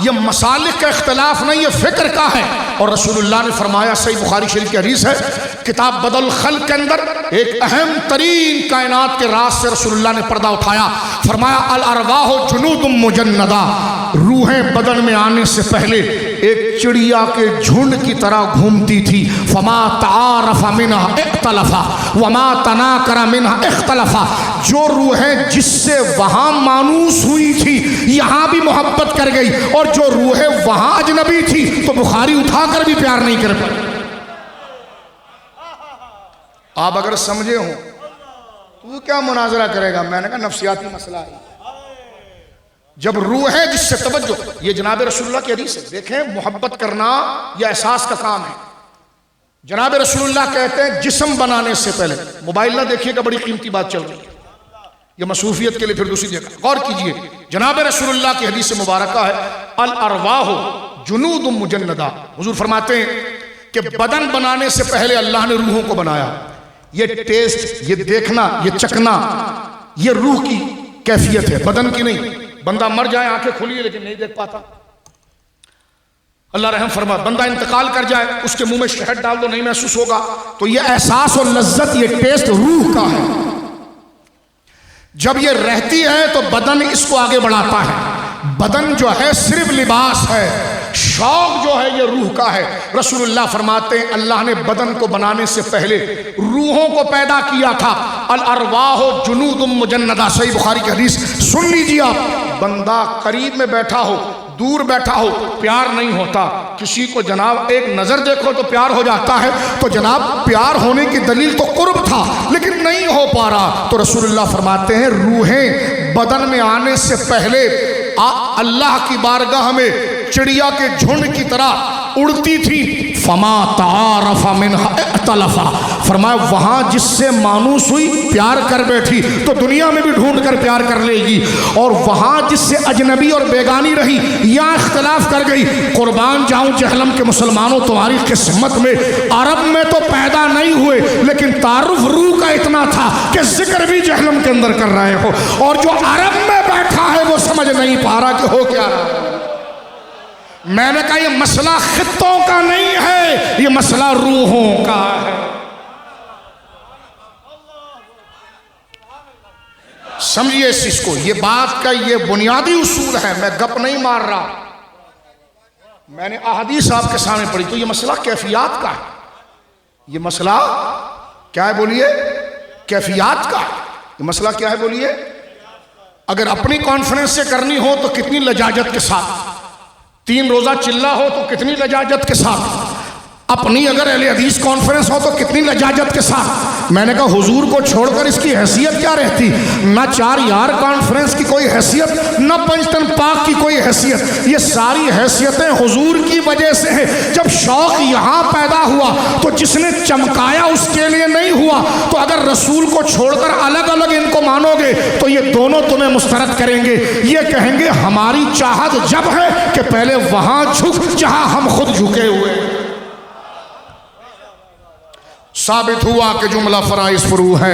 S1: یہ مسالک کا اختلاف نہیں، یہ فکر کا ہے، اور رسول اللہ نے فرمایا، صحیح بخاری شریف کی حدیث ہے، کتاب بدل خلق کے اندر ایک اہم ترین کائنات کے راز سے رسول اللہ نے پردہ اٹھایا، فرمایا الارواح جنود مجندہ، روحیں بدن میں آنے سے پہلے ایک چڑیا کے جھنڈ کی طرح گھومتی تھی، فما تعارف منہا اختلفا وما تناکر منہا اختلفا، جو روحیں جس سے وہاں مانوس ہوئی تھی یہاں بھی محبت کر گئی، اور جو روحیں وہاں اجنبی تھی تو بخاری اٹھا کر بھی پیار نہیں کر پائی۔ آپ اگر سمجھے ہوں تو کیا مناظرہ کرے گا؟ میں نے کہا نفسیاتی مسئلہ ہے۔ جب روح ہے جس سے توجہ، یہ جناب رسول اللہ کی حدیث ہے، دیکھیں محبت کرنا یہ احساس کا کام ہے۔ جناب رسول اللہ کہتے ہیں جسم بنانے سے پہلے، موبائل نہ دیکھیے کہ بڑی قیمتی بات چل رہی ہے، یہ مصروفیت کے لیے پھر دوسری جگہ غور کیجئے۔ جناب رسول اللہ کی حدیث مبارکہ ہے الارواح جنود مجندہ، حضور فرماتے ہیں کہ بدن بنانے سے پہلے اللہ نے روحوں کو بنایا۔ یہ ٹیسٹ، یہ دیکھنا، یہ چکنا، یہ روح کی کیفیت ہے، بدن کی نہیں۔ بندہ مر جائے آنکھیں کھلی ہے لیکن نہیں دیکھ پاتا، اللہ رحم فرما۔ بندہ انتقال کر جائے اس کے منہ میں شہد ڈال دو نہیں محسوس ہوگا، تو یہ احساس اور لذت، یہ ٹیسٹ روح کا ہے۔ جب یہ رہتی ہے تو بدن اس کو آگے بڑھاتا ہے۔ بدن جو ہے صرف لباس ہے، شوق جو ہے یہ روح کا ہے۔ رسول اللہ فرماتے ہیں اللہ نے بدن کو بنانے سے پہلے روحوں کو پیدا کیا تھا۔ الارواح جنود مجندہ، صحیح بخاری کی حدیث سن لیجیے آپ۔ بندہ قریب میں بیٹھا ہو، دور بیٹھا ہو، پیار نہیں ہوتا۔ کسی کو جناب ایک نظر دیکھو تو پیار ہو جاتا ہے، تو جناب پیار ہونے کی دلیل تو قرب تھا لیکن نہیں ہو پا رہا، تو رسول اللہ فرماتے ہیں روحیں بدن میں آنے سے پہلے اللہ کی بارگاہ میں چڑیا کے جھنڈ کی طرح اڑتی تھی، فما تعارف منها اختلفا، فرمایا وہاں جس سے مانوس ہوئی پیار کر بیٹھی تو دنیا میں بھی ڈھونڈ کر پیار کر لے گی، اور وہاں جس سے اجنبی اور بیگانی رہی یا اختلاف کر گئی، قربان جاؤں جہلم کے مسلمانوں تمہاری قسمت میں عرب میں تو پیدا نہیں ہوئے لیکن تعارف روح کا اتنا تھا کہ ذکر بھی جہلم کے اندر کر رہے ہو، اور جو عرب میں بیٹھا ہے وہ سمجھ نہیں پا رہا کہ ہو کیا رہا ہے۔ میں نے کہا یہ مسئلہ خطوں کا نہیں ہے، یہ مسئلہ روحوں کا ہے۔ سمجھئے اس چیز کو، یہ بات کا یہ بنیادی اصول ہے، میں گپ نہیں مار رہا، میں نے احادیث آپ کے سامنے پڑھی۔ تو یہ مسئلہ کیفیات کا ہے، یہ مسئلہ کیا ہے بولیے؟ کیفیات کا ہے۔ یہ مسئلہ کیا ہے بولیے؟ اگر اپنی کانفرنس سے کرنی ہو تو کتنی لجاجت کے ساتھ، 3 روزہ چلہ ہو تو کتنی لجاجت کے ساتھ، اپنی اگر اہل حدیث کانفرنس ہو تو کتنی لجاجت کے ساتھ۔ میں نے کہا حضور کو چھوڑ کر اس کی حیثیت کیا رہتی؟ نہ 4 یار کانفرنس کی کوئی حیثیت، نہ پنجتن پاک کی کوئی حیثیت، یہ ساری حیثیتیں حضور کی وجہ سے ہیں۔ جب شوق یہاں پیدا ہوا تو جس نے چمکایا اس کے لیے نہیں ہوا، تو اگر رسول کو چھوڑ کر الگ الگ ان کو مانو گے تو یہ دونوں تمہیں مسترد کریں گے، یہ کہیں گے ہماری چاہت جب ہے کہ پہلے وہاں جھک جہاں ہم خود جھکے ہوئے۔ ثابت ہوا کہ جملہ فرائض فرو ہے،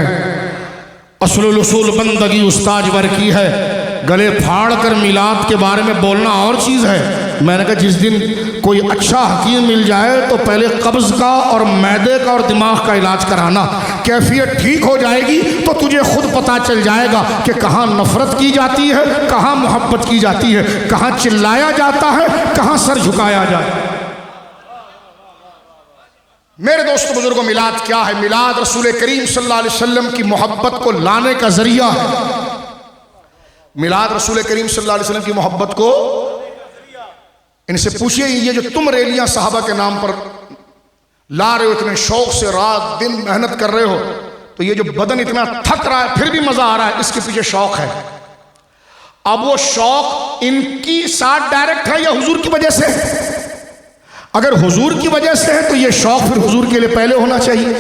S1: اصل الاصول بندگی استاجور کی ہے، گلے پھاڑ کر میلاد کے بارے میں بولنا اور چیز ہے۔ میں نے کہا جس دن کوئی اچھا حکیم مل جائے تو پہلے قبض کا اور معدے کا اور دماغ کا علاج کرانا، کیفیت ٹھیک ہو جائے گی تو تجھے خود پتا چل جائے گا کہ کہاں نفرت کی جاتی ہے، کہاں محبت کی جاتی ہے، کہاں چلایا جاتا ہے، کہاں سر جھکایا جاتا ہے۔ میرے دوستو بزرگوں، میلاد کیا ہے؟ میلاد رسول کریم صلی اللہ علیہ وسلم کی محبت کو لانے کا ذریعہ ہے۔ میلاد رسول کریم صلی اللہ علیہ وسلم کی محبت کو، ان سے پوچھئے یہ جو تم ریلیاں صحابہ کے نام پر لا رہے ہو، اتنے شوق سے رات دن محنت کر رہے ہو، تو یہ جو بدن اتنا تھک رہا ہے پھر بھی مزہ آ رہا ہے، اس کے پیچھے شوق ہے۔ اب وہ شوق ان کی ساتھ ڈائریکٹ ہے یا حضور کی وجہ سے؟ اگر حضور کی وجہ سے ہے تو یہ شوق پھر حضور کے لیے پہلے ہونا چاہیے،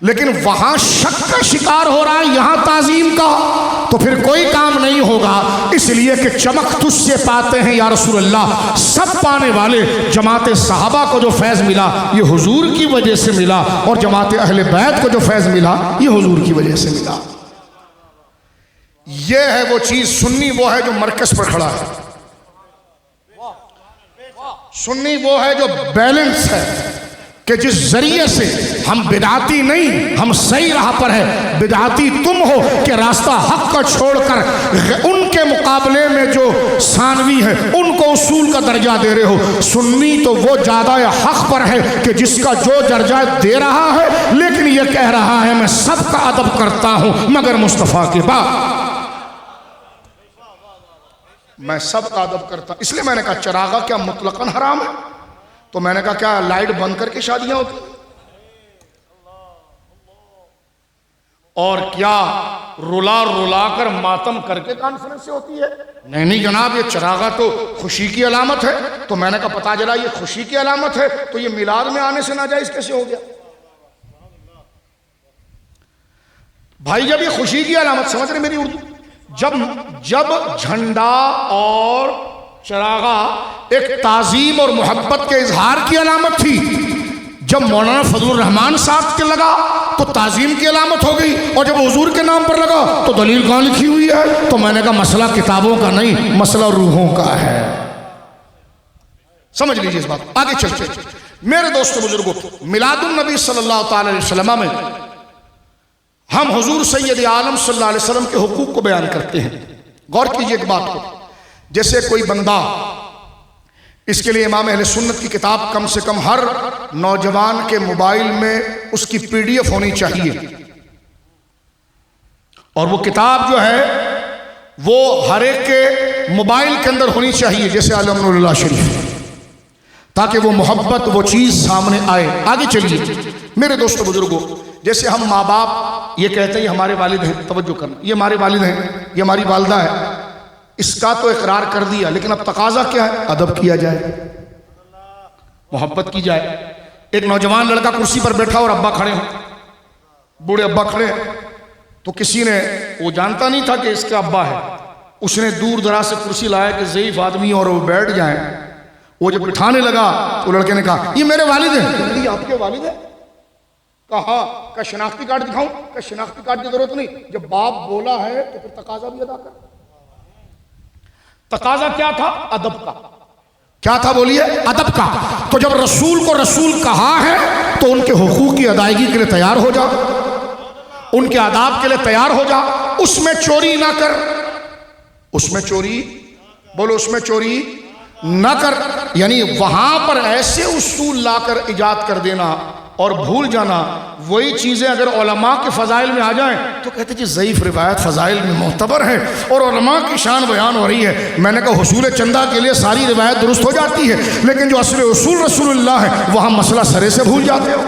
S1: لیکن وہاں شک کا شکار ہو رہا ہے، یہاں تعظیم کا، تو پھر کوئی کام نہیں ہوگا۔ اس لیے کہ چمک تجھ سے پاتے ہیں یا رسول اللہ، سب پانے والے۔ جماعت صحابہ کو جو فیض ملا یہ حضور کی وجہ سے ملا، اور جماعت اہل بیت کو جو فیض ملا یہ حضور کی وجہ سے ملا۔ یہ ہے وہ چیز، سنی وہ ہے جو مرکز پر کھڑا ہے، سنی وہ ہے جو بیلنس ہے، کہ جس ذریعے سے ہم بدعاتی نہیں، ہم صحیح راہ پر ہے۔ بدعاتی تم ہو کہ راستہ حق کا چھوڑ کر ان کے مقابلے میں جو ثانوی ہے ان کو اصول کا درجہ دے رہے ہو۔ سنی تو وہ زیادہ حق پر ہے کہ جس کا جو درجہ دے رہا ہے لیکن یہ کہہ رہا ہے میں سب کا ادب کرتا ہوں مگر مصطفیٰ کے بعد، میں سب کا ادب کرتا ہوں۔ اس لیے میں نے کہا چراغا کیا مطلقاً حرام ہے؟ تو میں نے کہا کیا لائٹ بند کر کے شادیاں ہوتی اور کیا رلا رلا کر ماتم کر کے کانفرنس سے ہوتی ہے؟ نہیں جناب، یہ چراغا تو خوشی کی علامت ہے۔ تو میں نے کہا پتا چلا یہ خوشی کی علامت ہے تو یہ میلاد میں آنے سے ناجائز کیسے ہو گیا؟ بھائی جب یہ خوشی کی علامت، سمجھ رہے میری اردو، جب جھنڈا اور چراغا ایک تعظیم اور محبت کے اظہار کی علامت تھی، جب مولانا فضل الرحمان صاحب کے لگا تو تعظیم کی علامت ہو گئی، اور جب حضور کے نام پر لگا تو دلیل کہاں لکھی ہوئی ہے؟ تو میں نے کہا مسئلہ کتابوں کا نہیں، مسئلہ روحوں کا ہے۔ سمجھ لیجیے اس بات۔ آگے چلتے میرے دوستو بزرگوں، میلاد النبی صلی اللہ تعالی علیہ وسلم میں ہم حضور سید عالم صلی اللہ علیہ وسلم کے حقوق کو بیان کرتے ہیں۔ غور کیجئے ایک بات کو، جیسے کوئی بندہ، اس کے لیے امام اہل سنت کی کتاب کم سے کم ہر نوجوان کے موبائل میں اس کی PDF ہونی چاہیے، اور وہ کتاب جو ہے وہ ہر ایک کے موبائل کے اندر ہونی چاہیے، جیسے علم اللہ شریف، تاکہ وہ محبت وہ چیز سامنے آئے۔ آگے چلیے میرے دوستو بزرگوں، جیسے ہم ماں باپ یہ کہتے ہیں یہ ہمارے والد ہیں، توجہ کرنا، یہ ہمارے والد ہیں، یہ ہماری والدہ ہے، اس کا تو اقرار کر دیا، لیکن اب تقاضا کیا ہے؟ ادب کیا جائے، محبت کی جائے۔ ایک نوجوان لڑکا کرسی پر بیٹھا اور ابا کھڑے ہیں، بوڑھے ابا کھڑے ہیں، تو کسی نے، وہ جانتا نہیں تھا کہ اس کا ابا ہے، اس نے دور دراز سے کرسی لایا کہ ضعیف آدمی اور وہ بیٹھ جائیں۔ وہ جب بٹھانے لگا تو لڑکے نے کہا یہ میرے والد ہیں۔ یہ آپ کے والد ہیں؟ کہا کہ شناختی کارڈ دکھاؤں؟ کہ شناختی کارڈ کی ضرورت نہیں، جب باپ بولا ہے تو پھر تقاضا بھی ادا کر۔ تقاضا کیا تھا؟ ادب کا۔ کیا تھا بولیے؟ ادب کا۔ تو جب رسول کو رسول کہا ہے تو ان کے حقوق کی ادائیگی کے لیے تیار ہو جا، ان کے آداب کے لیے تیار ہو جا، اس میں چوری نہ کر، اس میں چوری، بولو اس میں چوری نہ کر۔ یعنی وہاں پر ایسے اصول لا کر ایجاد کر دینا اور بھول جانا، وہی چیزیں اگر علماء کے فضائل میں آ جائیں تو کہتے ہیں جی ضعیف روایت فضائل میں معتبر ہے اور علماء کی شان بیان ہو رہی ہے۔ میں نے کہا حصول چندہ کے لیے ساری روایت درست ہو جاتی ہے، لیکن جو اصل اصول رسول اللہ ہے وہاں مسئلہ سرے سے بھول جاتے ہو۔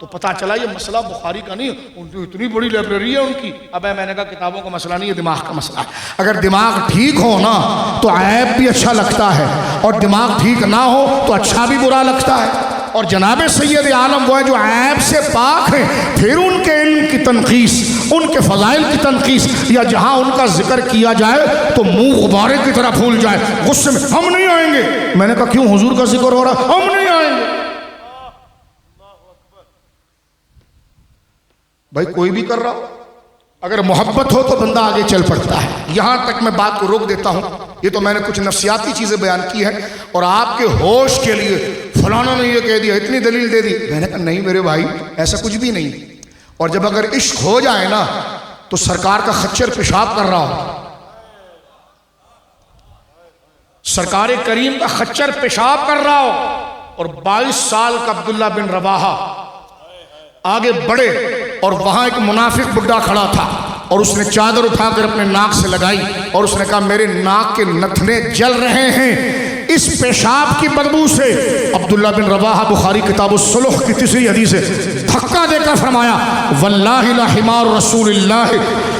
S1: تو پتہ چلا یہ مسئلہ بخاری کا نہیں، ان کی اتنی بڑی لائبریری ہے ان کی۔ اب میں نے کہا کتابوں کا مسئلہ نہیں، یہ دماغ کا مسئلہ ہے۔ اگر دماغ ٹھیک ہو نا تو عیب بھی اچھا لگتا ہے، اور دماغ ٹھیک نہ ہو تو اچھا بھی برا لگتا ہے۔ اور جناب سید عالم وہ ہے جو عیب سے پاک ہیں، پھر ان کے علم کی تنقیص، ان کے فضائل کی تنقیص، یا جہاں ان کا ذکر کیا جائے تو منہ غبارے کی طرح پھول جائے، غصے میں ہم نہیں آئیں گے۔ میں نے کہا کیوں؟ حضور کا ذکر ہو رہا، ہم نہیں آئیں گے۔ بھائی کوئی بھی کر رہا ہو، اگر محبت ہو تو بندہ آگے چل پڑتا ہے۔ یہاں تک میں بات کو روک دیتا ہوں، یہ تو میں نے کچھ نفسیاتی چیزیں بیان کی ہیں، اور آپ کے ہوش کے لیے فلانا نے یہ کہہ دیا، اتنی دلیل دے دی۔ میں نے کہا نہیں میرے بھائی، ایسا کچھ بھی نہیں۔ اور جب اگر عشق ہو جائے نا تو سرکار کا خچر پیشاب کر رہا ہو، سرکار کریم کا خچر پیشاب کر رہا ہو، اور 22 سال کا عبداللہ بن رواحہ آگے بڑھے، اور وہاں ایک منافق بڈھا کھڑا تھا، اور اس نے چادر اٹھا کر اپنے ناک سے لگائی، اور اس نے کہا میرے ناک کے نتھنے جل رہے ہیں اس پیشاب کی بدبو سے۔ عبداللہ بن رواحہ، بخاری کتاب الصلح کی 3 حدیث ہے، دھکا دے کر فرمایا واللہ لحمار رسول اللہ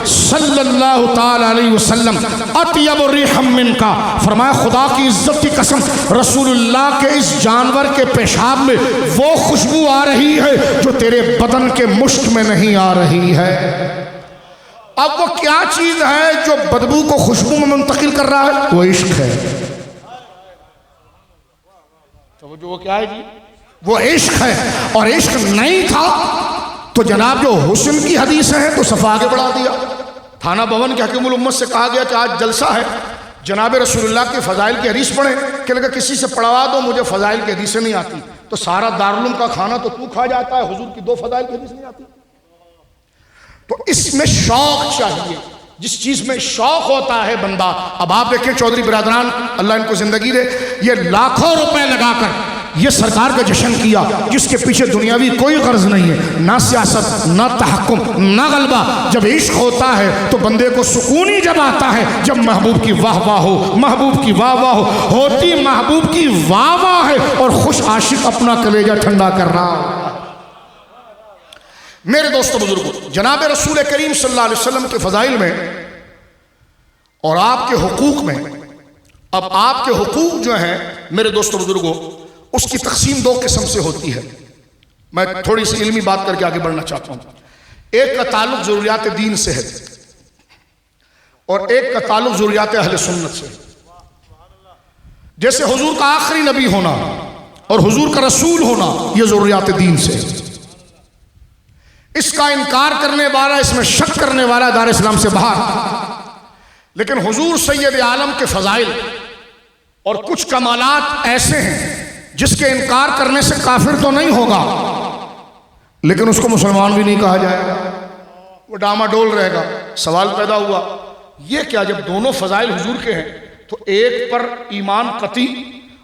S1: صلی اللہ تعالی علیہ وسلم اطیب ریحا منکا، فرمایا خدا کی عزت کی قسم، رسول اللہ کے اس جانور کے پیشاب میں وہ خوشبو آ رہی ہے جو تیرے بدن کے مشک میں نہیں آ رہی ہے۔ اب وہ کیا چیز ہے جو بدبو کو خوشبو میں منتقل کر رہا ہے؟ وہ عشق ہے۔ تو وہ کیا ہے جی؟ وہ عشق ہے۔ اور عشق نہیں تھا تو جناب جو حسن کی حدیث ہیں تو صفحہ آگے بڑھا دیا۔ تھانہ بھون کے حکیم الامت سے کہا گیا کہ آج جلسہ ہے، جناب رسول اللہ کے فضائل کی حدیث پڑھیں، کہ لگا کسی سے پڑھوا دو، مجھے فضائل کی حدیثیں نہیں آتی۔ تو سارا دارالعلوم کا کھانا تو کھا جاتا ہے، حضور کی 2 فضائل کی حدیث نہیں آتی۔ تو اس میں شوق چاہیے، جس چیز میں شوق ہوتا ہے بندہ۔ اب آپ دیکھیں چودھری برادران اللہ ان کو زندگی دے، یہ لاکھوں روپے لگا کر یہ سرکار کا جشن کیا، جس کے پیچھے دنیاوی کوئی غرض نہیں ہے، نہ سیاست، نہ تحکم، نہ غلبہ۔ جب عشق ہوتا ہے تو بندے کو سکون ہی جب آتا ہے جب محبوب کی واہ واہ ہو، محبوب کی واہ واہ ہو، ہوتی محبوب کی واہ واہ ہے اور خوش عاشق اپنا کلیجہ ٹھنڈا کر رہا ہو۔ میرے دوستو بزرگوں، جناب رسول کریم صلی اللہ علیہ وسلم کے فضائل میں اور آپ کے حقوق میں، اب آپ کے حقوق جو ہیں میرے دوستو بزرگوں، اس کی تقسیم 2 قسم سے ہوتی ہے۔ میں تھوڑی سی علمی بات کر کے آگے بڑھنا چاہتا ہوں۔ ایک کا تعلق ضروریات دین سے ہے، اور ایک کا تعلق ضروریات اہل سنت سے۔ جیسے حضور کا آخری نبی ہونا اور حضور کا رسول ہونا، یہ ضروریات دین سے۔ اس کا انکار کرنے والا، اس میں شک کرنے والا دار اسلام سے باہر۔ لیکن حضور سید عالم کے فضائل اور کچھ کمالات ایسے ہیں جس کے انکار کرنے سے کافر تو نہیں ہوگا، لیکن اس کو مسلمان بھی نہیں کہا جائے گا، وہ ڈاما ڈول رہے گا۔ سوال پیدا ہوا یہ کیا، جب دونوں فضائل حضور کے ہیں تو ایک پر ایمان قطعی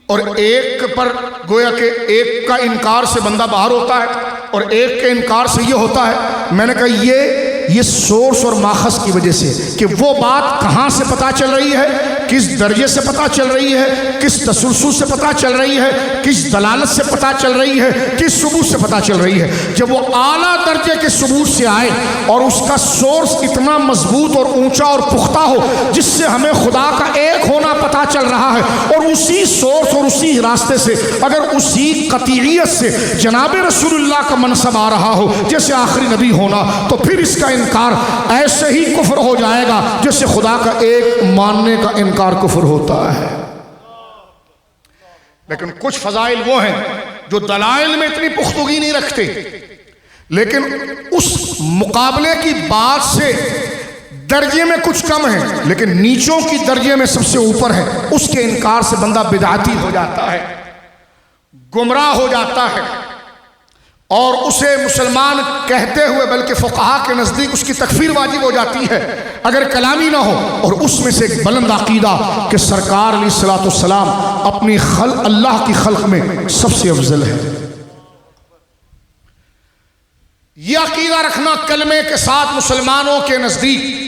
S1: اور ایک پر گویا کہ ایک کا انکار سے بندہ باہر ہوتا ہے اور ایک کے انکار سے یہ ہوتا ہے۔ میں نے کہا یہ یہ سورس اور ماخذ کی وجہ سے کہ وہ بات کہاں سے پتہ چل رہی ہے، کس درجے سے پتہ چل رہی ہے، کس تسلسل سے پتہ چل رہی ہے، کس دلالت سے پتہ چل رہی ہے، کس ثبوت سے پتہ چل رہی ہے۔ جب وہ اعلیٰ درجے کے ثبوت سے آئے اور اس کا سورس اتنا مضبوط اور اونچا اور پختہ ہو جس سے ہمیں خدا کا ایک ہونا پتہ چل رہا ہے، اور اسی سورس اور اسی راستے سے اگر اسی قطعیت سے جناب رسول اللہ کا منصب آ رہا ہو جیسے آخری نبی ہونا، تو پھر اس کا انکار ایسے ہی کفر ہو جائے گا جیسے خدا کا ایک ماننے کا انکار کفر ہوتا ہے۔ لیکن کچھ فضائل وہ ہیں جو دلائل میں اتنی پختگی نہیں رکھتے، لیکن اس مقابلے کی بات سے درجے میں کچھ کم ہیں لیکن نیچوں کی درجے میں سب سے اوپر ہے، اس کے انکار سے بندہ بدعتی ہو جاتا ہے، گمراہ ہو جاتا ہے، اور اسے مسلمان کہتے ہوئے بلکہ فقہا کے نزدیک اس کی تکفیر واجب ہو جاتی ہے اگر کلامی نہ ہو۔ اور اس میں سے ایک بلند عقیدہ کہ سرکار علیہ الصلوۃ والسلام اپنی اللہ کی خلق میں سب سے افضل ہے، یہ عقیدہ رکھنا کلمے کے ساتھ مسلمانوں کے نزدیک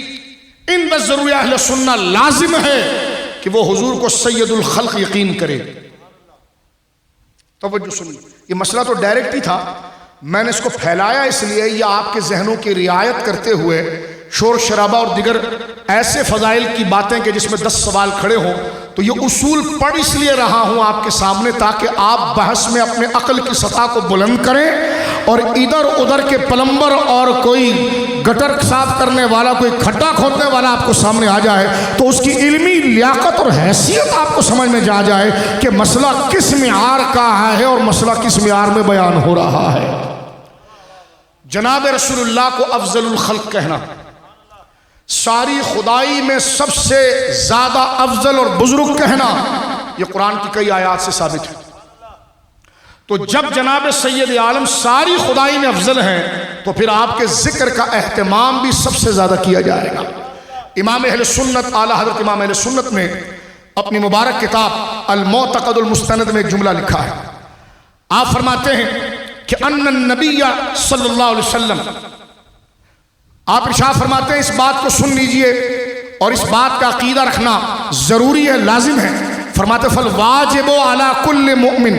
S1: ان ضروری اہل سنہ لازم ہے کہ وہ حضور کو سید الخلق یقین کرے۔ توجہ سنیے، یہ مسئلہ تو ڈائریکٹ ہی تھا، میں نے اس کو پھیلایا اس لیے یہ آپ کے ذہنوں کی رعایت کرتے ہوئے شور شرابہ اور دیگر ایسے فضائل کی باتیں کہ جس میں 10 سوال کھڑے ہوں، تو یہ اصول پڑھ اس لیے رہا ہوں آپ کے سامنے تاکہ آپ بحث میں اپنے عقل کی سطح کو بلند کریں، اور ادھر ادھر کے پلمبر اور کوئی گٹر صاف کرنے والا، کوئی کھڈا کھودنے والا آپ کو سامنے آ جائے تو اس کی علمی لیاقت اور حیثیت آپ کو سمجھ میں جا جائے کہ مسئلہ کس معیار کا ہے اور مسئلہ کس معیار میں بیان ہو رہا ہے۔ جناب رسول اللہ کو افضل الخلق کہنا، ساری خدائی میں سب سے زیادہ افضل اور بزرگ کہنا، یہ قرآن کی کئی آیات سے ثابت ہے۔ تو جب جناب سید عالم ساری خدائی میں افضل ہیں تو پھر آپ کے ذکر کا اہتمام بھی سب سے زیادہ کیا جائے گا۔ امام اہل سنت اعلیٰ حضرت امام اہل سنت نے اپنی مبارک کتاب المعتقد المستند میں ایک جملہ لکھا ہے، آپ فرماتے ہیں کہ ان النبی صلی اللہ علیہ وسلم، آپ ارشاد فرماتے ہیں اس بات کو سن لیجئے اور اس بات کا عقیدہ رکھنا ضروری ہے، لازم ہے۔ فرماتے فالواجب علی کل مؤمن،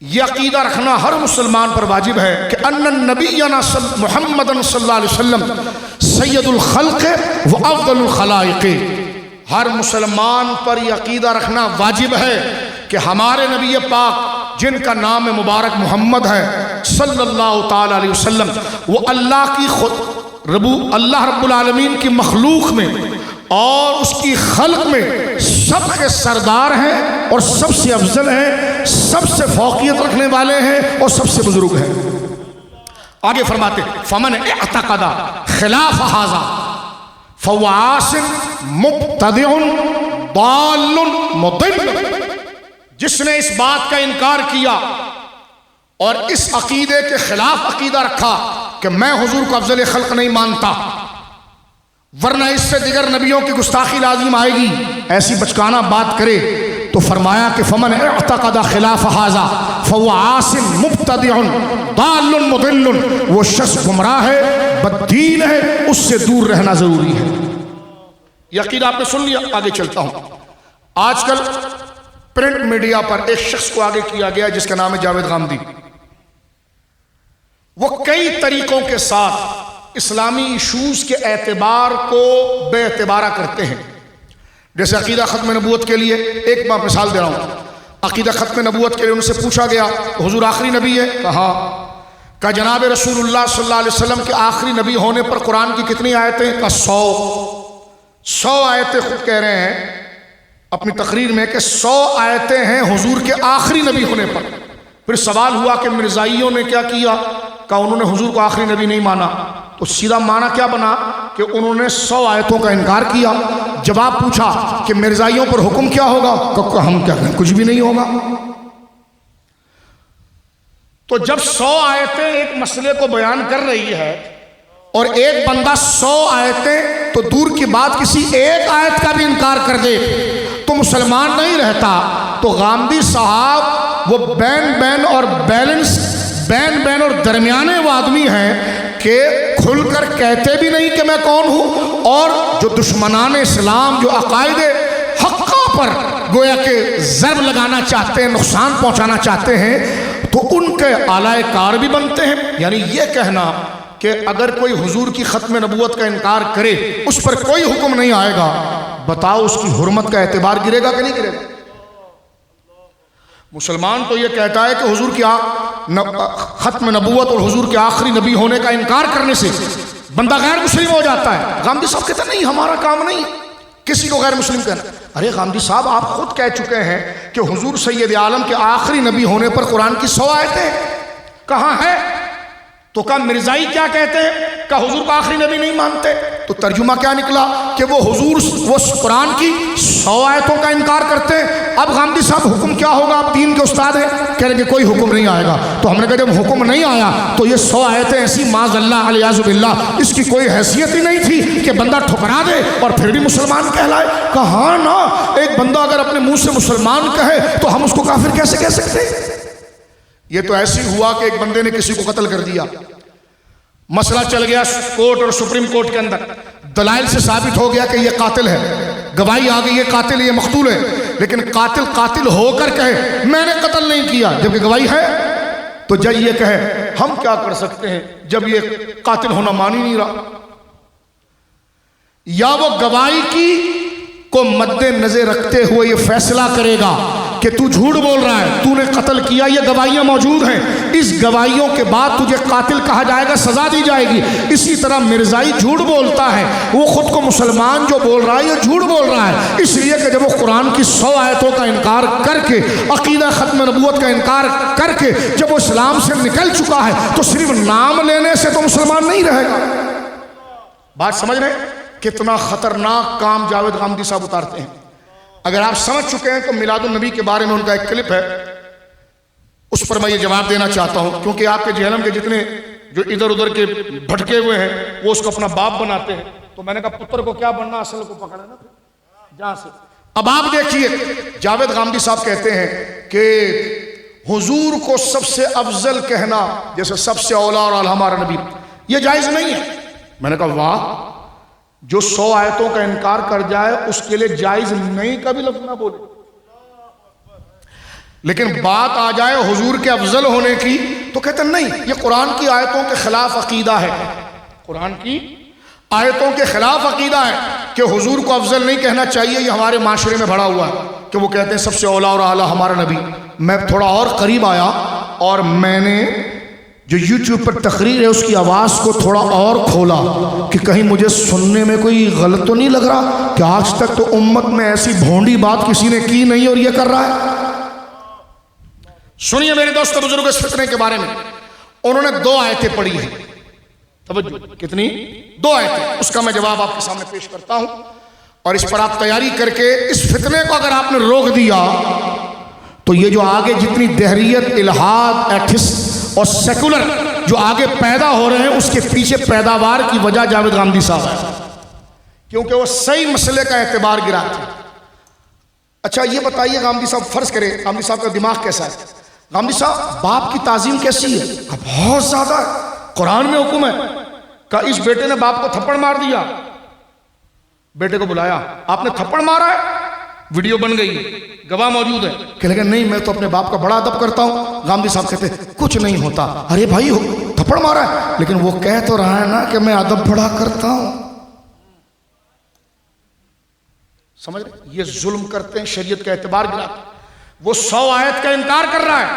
S1: یہ عقیدہ رکھنا ہر مسلمان پر واجب ہے کہ ان نبینا محمد صلی اللہ علیہ وسلم سید الخلق و افضل الخلائق، ہر مسلمان پر یہ عقیدہ رکھنا واجب ہے کہ ہمارے نبی پاک جن کا نام مبارک محمد ہے صلی اللہ تعالی علیہ وسلم، وہ اللہ کی اللہ رب العالمین کی مخلوق میں اور اس کی خلق میں سب کے سردار ہیں اور سب سے افضل ہیں، سب سے فوقیت رکھنے والے ہیں اور سب سے بزرگ ہیں۔ آگے فرماتے فمن اعتقد خلاف ھذا فهو عاص مبتدع ضال مضل، جس نے اس بات کا انکار کیا اور اس عقیدے کے خلاف عقیدہ رکھا کہ میں حضور کو افضل خلق نہیں مانتا ورنہ اس سے دیگر نبیوں کی گستاخی لازم آئے گی، ایسی بچکانہ بات کرے، تو فرمایا کہ فمن اعتقد خلاف ھذا فهو عاص مبتدع ضال مضل، وہ شخص گمراہ ہے، بددین ہے، اس سے دور رہنا ضروری ہے۔ یہ عقیدہ آپ نے سن لیا، آگے چلتا ہوں۔ آج کل پرنٹ میڈیا پر ایک شخص کو آگے کیا گیا جس کا نام ہے جاوید غامدی، وہ کئی طریقوں کے ساتھ اسلامی ایشوز کے اعتبار کو بے اعتبارہ کرتے ہیں، جیسے عقیدہ ختم نبوت کے لیے ایک میں مثال دے رہا ہوں۔ عقیدہ ختم نبوت کے لیے ان سے پوچھا گیا حضور آخری نبی ہے؟ کہا جناب رسول اللہ صلی اللہ علیہ وسلم کے آخری نبی ہونے پر قرآن کی کتنی آیتیں؟ کہا 100 آیتیں خود کہہ رہے ہیں اپنی تقریر میں کہ 100 آیتیں ہیں حضور کے آخری نبی ہونے پر۔ پھر سوال ہوا کہ مرزائیوں نے کیا کیا؟ کہا انہوں نے حضور کو آخری نبی نہیں مانا، تو سیدھا معنی کیا بنا کہ انہوں نے 100 آیتوں کا انکار کیا۔ جواب پوچھا کہ مرزائیوں پر حکم کیا ہوگا؟ کہ ہم کیا کہیں، کچھ بھی نہیں ہوگا۔ تو جب 100 آیتیں ایک مسئلے کو بیان کر رہی ہے اور ایک بندہ 100 آیتیں تو دور کی بات کسی ایک آیت کا بھی انکار کر دے تو مسلمان نہیں رہتا۔ تو غامدی صاحب وہ بین اور بیلنس، بین اور درمیانے وہ آدمی ہیں کہ کھل کر کہتے بھی نہیں کہ میں کون ہوں، اور جو دشمنان اسلام جو عقائد حقہ پر گویا کہ ضرب لگانا چاہتے ہیں، نقصان پہنچانا چاہتے ہیں، تو ان کے آلائے کار بھی بنتے ہیں۔ یعنی یہ کہنا کہ اگر کوئی حضور کی ختم نبوت کا انکار کرے اس پر کوئی حکم نہیں آئے گا، بتاؤ اس کی حرمت کا اعتبار گرے گا کہ نہیں گرے گا؟ مسلمان تو یہ کہتا ہے کہ حضور کی ختم نبوت اور حضور کے آخری نبی ہونے کا انکار کرنے سے بندہ غیر مسلم ہو جاتا ہے۔ غامدی صاحب کہتے ہیں نہیں، ہمارا کام نہیں کسی کو غیر مسلم کہنا۔ ارے غامدی صاحب، آپ خود کہہ چکے ہیں کہ حضور سید عالم کے آخری نبی ہونے پر قرآن کی 100 آیتیں کہاں ہے؟ تو کہا مرزائی کیا کہتے ہیں کہ حضور کو آخری نبی نہیں مانتے، تو ترجمہ کیا نکلا کہ وہ حضور وہ قرآن کی 100 آیتوں کا انکار کرتے ہیں۔ اب غامدی صاحب حکم کیا ہوگا؟ آپ دین کے استاد ہیں، کہہ رہے کہ کوئی حکم نہیں آئے گا۔ تو ہم نے کہا جب حکم نہیں آیا تو یہ 100 آیتیں ایسی معاذ اللہ علیہ باللہ، اس کی کوئی حیثیت ہی نہیں تھی کہ بندہ ٹھکرا دے اور پھر بھی مسلمان کہلائے۔ کہا نا، ایک بندہ اگر اپنے منہ سے مسلمان کہے تو ہم اس کو کافر کیسے کہہ سکتے ہیں؟ یہ تو ایسی ہوا کہ ایک بندے نے کسی کو قتل کر دیا، مسئلہ چل گیا کورٹ اور سپریم کورٹ کے اندر، دلائل سے ثابت ہو گیا کہ یہ قاتل ہے، گواہی آ گئی یہ قاتل یہ مقتول ہے، لیکن قاتل قاتل ہو کر کہے میں نے قتل نہیں کیا جبکہ گواہی ہے، تو جج یہ کہے ہم کیا کر سکتے ہیں جب یہ قاتل ہونا مان ہی نہیں رہا؟ یا وہ گواہی کی کو مد نظر رکھتے ہوئے یہ فیصلہ کرے گا کہ تو جھوٹ بول رہا ہے، تو نے قتل کیا، یہ گواہیاں موجود ہیں، اس گواہیوں کے بعد تجھے قاتل کہا جائے گا، سزا دی جائے گی۔ اسی طرح مرزائی جھوٹ بولتا ہے، وہ خود کو مسلمان جو بول رہا ہے یہ جھوٹ بول رہا ہے، اس لیے کہ جب وہ قرآن کی 100 آیتوں کا انکار کر کے، عقیدہ ختم نبوت کا انکار کر کے جب وہ اسلام سے نکل چکا ہے تو صرف نام لینے سے تو مسلمان نہیں رہے گا۔ بات سمجھ رہے ہیں؟ کتنا خطرناک کام جاوید غامدی صاحب اتارتے ہیں۔ اگر آپ سمجھ چکے ہیں تو میلاد النبی کے بارے میں ان کا ایک کلپ ہے، اس پر میں یہ جواب دینا چاہتا ہوں، کیونکہ آپ کے جہنم کے جتنے جو ادھر ادھر کے بھٹکے ہوئے ہیں وہ اس کو اپنا باپ بناتے ہیں، تو میں نے کہا پتر کو کیا بننا، اصل کو پکڑا نا جہاں سے۔ اب آپ دیکھیے جاوید غامدی صاحب کہتے ہیں کہ حضور کو سب سے افضل کہنا جیسے سب سے اولا اور اعلی ہمارا نبی، یہ جائز نہیں ہے۔ میں نے کہا واہ، جو 100 آیتوں کا انکار کر جائے اس کے لیے جائز نہیں کا بھی لفظ نہ بولے، لیکن بات آ جائے حضور کے افضل ہونے کی تو کہتے ہیں نہیں، یہ قرآن کی آیتوں کے خلاف عقیدہ ہے، قرآن کی آیتوں کے خلاف عقیدہ ہے کہ حضور کو افضل نہیں کہنا چاہیے۔ یہ ہمارے معاشرے میں بڑھا ہوا ہے کہ وہ کہتے ہیں سب سے اولا اور اعلیٰ ہمارا نبی۔ میں تھوڑا اور قریب آیا اور میں نے جو یوٹیوب پر تقریر ہے اس کی آواز کو تھوڑا اور کھولا کہ کہیں مجھے سننے میں کوئی غلط تو نہیں لگ رہا کہ آج تک تو امت میں ایسی بھونڈی بات کسی نے کی نہیں اور یہ کر رہا ہے۔ سنیے میرے دوست بزرگ اس فتنے کے بارے میں، انہوں نے 2 آیتیں پڑھی ہیں، توجہ، کتنی؟ 2 آیتیں، اس کا میں جواب آپ کے سامنے پیش کرتا ہوں، اور اس پر آپ تیاری کر کے اس فتنے کو اگر آپ نے روک دیا تو یہ جو آگے جتنی دہریت، الہاد، ایتھسٹ اور سیکولر جو آگے پیدا ہو رہے ہیں اس کے پیچھے پیداوار کی وجہ جاوید غامدی صاحب ہے، کیونکہ وہ صحیح مسئلے کا اعتبار گراتے ہیں۔ اچھا یہ بتائیے غامدی صاحب، فرض کریں غامدی صاحب کا دماغ کیسا ہے؟ غامدی صاحب باپ کی تعظیم کیسی ہے؟ بہت زیادہ، قرآن میں حکم ہے کہ اس بیٹے نے باپ کو تھپڑ مار دیا، بیٹے کو بلایا، آپ نے تھپڑ مارا ہے، ویڈیو بن گئی، گواہ موجود ہے، کہ لیکن نہیں میں تو اپنے باپ کا بڑا ادب کرتا ہوں۔ غامدی صاحب کہتے ہیں کچھ نہیں ہوتا۔ ارے بھائی تھپڑ مارا ہے لیکن وہ کہہ تو رہا ہے نا کہ میں ادب بڑا کرتا ہوں، سمجھ رہے؟ یہ ظلم کرتے ہیں، شریعت کا اعتبار گراتے ہیں۔ وہ 100 آیت کا انکار کر رہا ہے،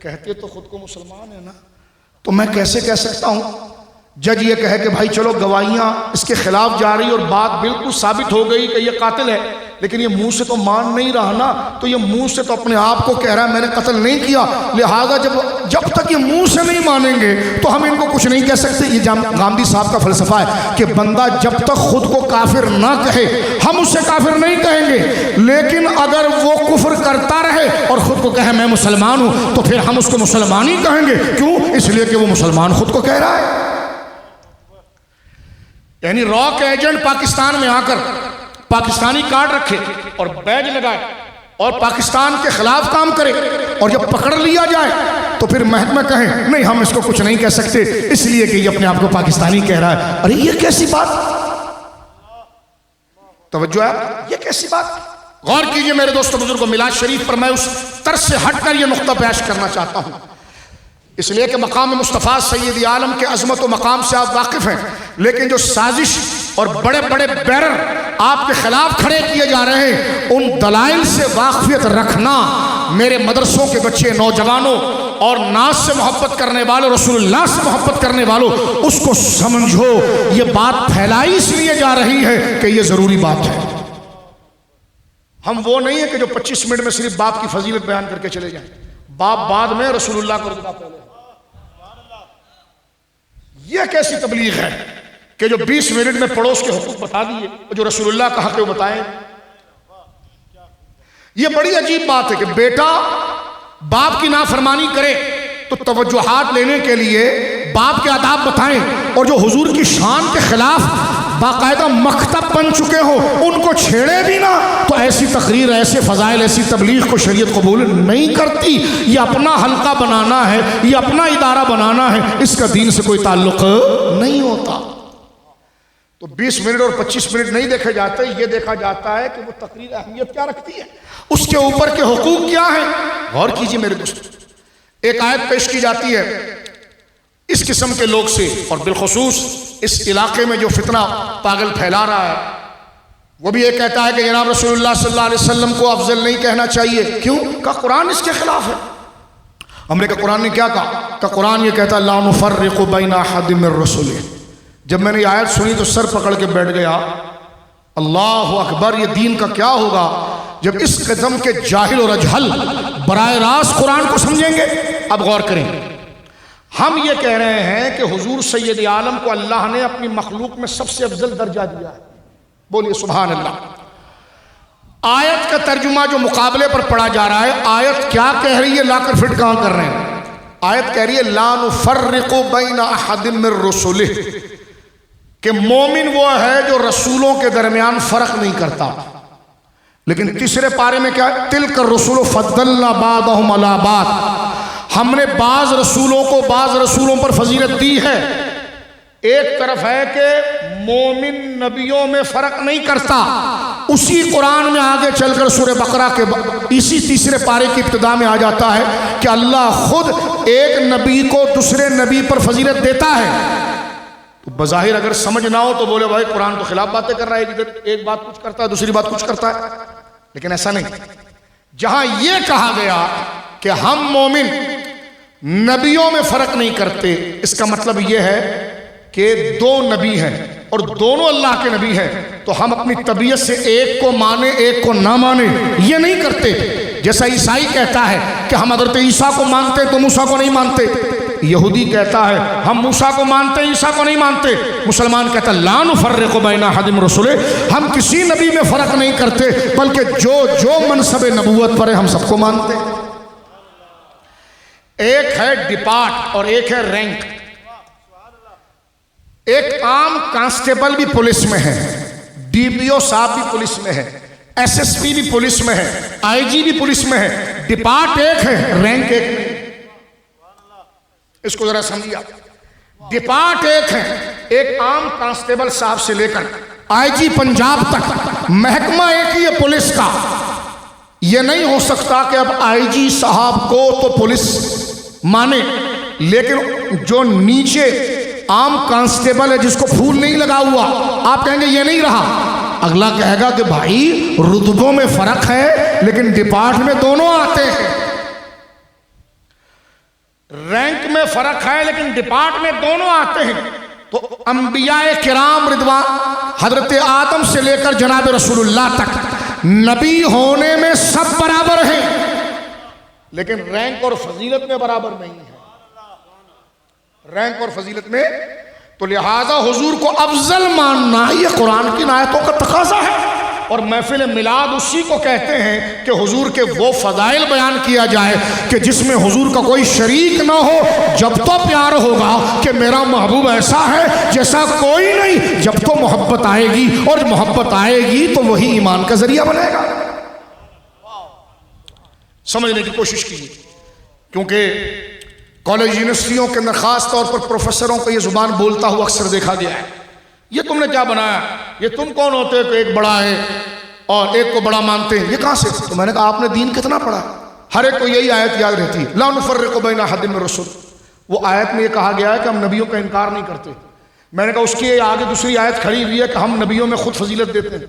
S1: کہتے تو خود کو مسلمان ہے نا، تو میں کیسے کہہ سکتا ہوں؟ جج یہ کہے کہ بھائی چلو گواہیاں اس کے خلاف جا رہی اور بات بالکل ثابت ہو گئی کہ یہ قاتل ہے، لیکن یہ منہ سے تو مان نہیں رہا نا، تو یہ منہ سے تو اپنے آپ کو کہہ رہا ہے میں نے قتل نہیں کیا، لہذا جب تک یہ منہ سے نہیں مانیں گے تو ہم ان کو کچھ نہیں کہہ سکتے۔ یہ غامدی صاحب کا فلسفہ ہے کہ بندہ جب تک خود کو کافر نہ کہے ہم اس سے کافر نہیں کہیں گے، لیکن اگر وہ کفر کرتا رہے اور خود کو کہے میں مسلمان ہوں تو پھر ہم اس کو مسلمان ہی کہیں گے۔ کیوں؟ اس لیے کہ وہ مسلمان خود کو کہہ رہا ہے۔ یعنی راک ایجنٹ پاکستان میں آ کر پاکستانی کارڈ رکھے اور بیج لگائے اور پاکستان کے خلاف کام کرے، اور جب پکڑ لیا جائے تو پھر محکمہ کہیں نہیں ہم اس کو کچھ نہیں کہہ سکتے اس لیے کہ یہ اپنے آپ کو پاکستانی کہہ رہا ہے. ارے یہ کیسی بات, توجہ ہے, یہ کیسی بات. غور کیجئے میرے دوستو بزرگوں, میلاد شریف پر میں اس طرز سے ہٹ کر یہ نقطہ پیش کرنا چاہتا ہوں, اس لیے کہ مقام مصطفیٰ سید عالم کے عظمت و مقام سے آپ واقف ہیں, لیکن جو سازش اور بڑے بڑے بیرر آپ کے خلاف کھڑے کیے جا رہے ہیں ان دلائل سے واقفیت رکھنا میرے مدرسوں کے بچے, نوجوانوں اور ناز سے محبت کرنے والوں, رسول اللہ سے محبت کرنے والوں, اس کو سمجھو یہ بات پھیلائی اس لیے جا رہی ہے کہ یہ ضروری بات ہے. ہم وہ نہیں ہیں کہ جو 25 منٹ میں صرف باپ کی فضیلت بیان کر کے چلے جائیں, باپ بعد میں, رسول اللہ کو رتبہ پہلے. یہ کیسی تبلیغ ہے کہ جو 20 منٹ میں پڑوس کے حقوق بتا دیے اور جو رسول اللہ کا حق ہے وہ بتائیں. یہ بڑی عجیب بات ہے کہ بیٹا باپ کی نافرمانی کرے تو توجہات لینے کے لیے باپ کے آداب بتائیں, اور جو حضور کی شان کے خلاف باقاعدہ مکتب بن چکے ہو ان کو چھیڑے بھی نہ. تو ایسی تقریر, ایسے فضائل, ایسی تبلیغ کو شریعت قبول نہیں کرتی. یہ اپنا حلقہ بنانا ہے, یہ اپنا ادارہ بنانا ہے, اس کا دین سے کوئی تعلق نہیں ہوتا. تو 20 منٹ اور 25 منٹ نہیں دیکھے جاتے, یہ دیکھا جاتا ہے کہ وہ تقریر اہمیت کیا رکھتی ہے, اس کے اوپر کے حقوق کیا ہیں. غور کیجئے میرے دوست, ایک آیت پیش کی جاتی ہے اس قسم کے لوگ سے, اور بالخصوص اس علاقے میں جو فتنہ پاگل پھیلا رہا ہے, وہ بھی یہ کہتا ہے کہ جناب رسول اللہ صلی اللہ علیہ وسلم کو افضل نہیں کہنا چاہیے. کیوں؟ کہ قرآن اس کے خلاف ہے. ہم نے کہا قرآن نے کیا کہا؟ کہ قرآن یہ کہتا لا نفرق بین احد من رسله. جب میں نے یہ آیت سنی تو سر پکڑ کے بیٹھ گیا, اللہ اکبر, یہ دین کا کیا ہوگا جب اس قسم کے جاہل اور اجہل براہ راست قرآن کو سمجھیں گے. اب غور کریں, ہم یہ کہہ رہے ہیں کہ حضور سید عالم کو اللہ نے اپنی مخلوق میں سب سے افضل درجہ دیا ہے. بولیے سبحان اللہ. آیت کا ترجمہ جو مقابلے پر پڑھا جا رہا ہے, آیت کیا کہہ رہی ہے, لا کر فٹ کہاں کر رہے ہیں. آیت کہہ رہی ہے لا نفرق بین احد من رسله, کہ مومن وہ ہے جو رسولوں کے درمیان فرق نہیں کرتا. لیکن تیسرے پارے میں کیا ہے, تلک الرسل فضلنا بعضهم علی بعض, ہم نے بعض رسولوں کو بعض رسولوں پر فضیلت دی ہے. ایک طرف ہے کہ مومن نبیوں میں فرق نہیں کرتا, اسی قرآن میں آگے چل کر سورہ بقرہ کے اسی تیسرے پارے کی ابتدا میں آ جاتا ہے کہ اللہ خود ایک نبی کو دوسرے نبی پر فضیلت دیتا ہے. تو بظاہر اگر سمجھ نہ ہو تو بولے بھائی قرآن تو خلاف باتیں کر رہا ہے, ایک بات کچھ کرتا ہے دوسری بات کچھ کرتا ہے. لیکن ایسا نہیں. جہاں یہ کہا گیا کہ ہم مومن نبیوں میں فرق نہیں کرتے, اس کا مطلب یہ ہے کہ دو نبی ہیں اور دونوں اللہ کے نبی ہیں, تو ہم اپنی طبیعت سے ایک کو مانیں ایک کو نہ مانیں یہ نہیں کرتے. جیسا عیسائی کہتا ہے کہ ہم حضرت عیسیٰ کو مانتے تو موسیٰ کو نہیں مانتے, یہودی کہتا ہے ہم موسیٰ کو مانتے عیسیٰ کو نہیں مانتے, مسلمان کہتا ہے لا نفرق بین احد من رسله, ہم کسی نبی میں فرق نہیں کرتے بلکہ جو منصب نبوت پر ہے ہم سب کو مانتے. ایک ہے ڈپارٹ اور ایک ہے رینک. ایک عام کانسٹیبل بھی پولیس میں ہے, ڈی پی او صاحب بھی پولیس میں ہے, ایس ایس پی بھی پولیس میں ہے, آئی جی بھی پولیس میں ہے. ڈپارٹ ایک ہے, رینک ایک نہیں. اس کو ذرا سمجھیے. ڈپارٹ ایک ہے, ایک عام کانسٹیبل صاحب سے لے کر آئی جی پنجاب تک محکمہ ایک ہی ہے پولیس کا. یہ نہیں ہو سکتا کہ اب آئی جی صاحب کو تو پولیس مانے لیکن جو نیچے عام کانسٹیبل ہے جس کو پھول نہیں لگا ہوا آپ کہیں گے یہ نہیں رہا. اگلا کہے گا کہ بھائی رتبوں میں فرق ہے لیکن ڈپارٹ میں دونوں آتے ہیں, رینک میں فرق ہے لیکن ڈپارٹ میں دونوں آتے ہیں. تو انبیاء کرام رضوان حضرت آدم سے لے کر جناب رسول اللہ تک نبی ہونے میں سب برابر ہیں لیکن رینک اور فضیلت میں برابر نہیں ہے. رینک اور فضیلت میں تو لہذا حضور کو افضل ماننا یہ قرآن کی آیتوں کا تقاضا ہے. اور محفل میلاد اسی کو کہتے ہیں کہ حضور کے وہ فضائل بیان کیا جائے کہ جس میں حضور کا کوئی شریک نہ ہو. جب تو پیار ہوگا کہ میرا محبوب ایسا ہے جیسا کوئی نہیں, جب تو محبت آئے گی اور محبت آئے گی تو وہی ایمان کا ذریعہ بنے گا. سمجھنے کی کوشش کیجیے کیونکہ کالج یونیورسٹیوں کے اندر خاص طور پر پروفیسروں کو یہ زبان بولتا ہوا اکثر دیکھا گیا ہے، یہ تم نے کیا بنایا، یہ تم کون ہوتے کہ ایک بڑا ہے اور ایک کو بڑا مانتے ہیں، یہ کہاں سے؟ تو میں نے کہا آپ نے دین کتنا پڑھا؟ ہر ایک کو یہی آیت یاد رہتی ہے، لا نفرق بین احد من الرسل، وہ آیت میں یہ کہا گیا ہے کہ ہم نبیوں کا انکار نہیں کرتے۔ میں نے کہا اس کی آگے دوسری آیت کھڑی ہوئی ہے کہ ہم نبیوں میں خود فضیلت دیتے ہیں،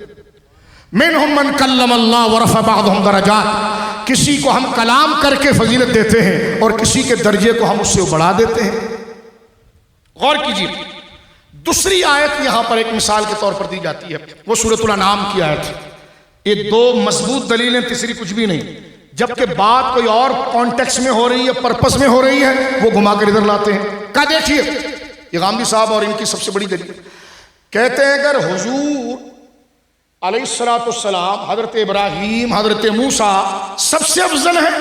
S1: منہم من کلم اللہ ورفع بعضهم درجات، کسی کو ہم کلام کر کے فضیلت دیتے ہیں اور کسی کے درجے کو ہم اس سے بڑھا دیتے ہیں۔ غور کیجیے، دوسری آیت یہاں پر ایک مثال کے طور پر دی جاتی ہے، وہ سورۃ الانعام کی آیت ہے۔ یہ دو مضبوط دلیلیں، تیسری کچھ بھی نہیں، جبکہ بات کوئی اور کانٹیکس میں ہو رہی ہے، پرپس میں ہو رہی ہے، وہ گھما کر ادھر لاتے ہیں۔ کہا دیکھیے یہ غامدی صاحب اور ان کی سب سے بڑی دلیل، کہتے ہیں اگر حضور علیہ السلام، حضرت ابراہیم، حضرت موسیٰ سب سے افضل ہیں،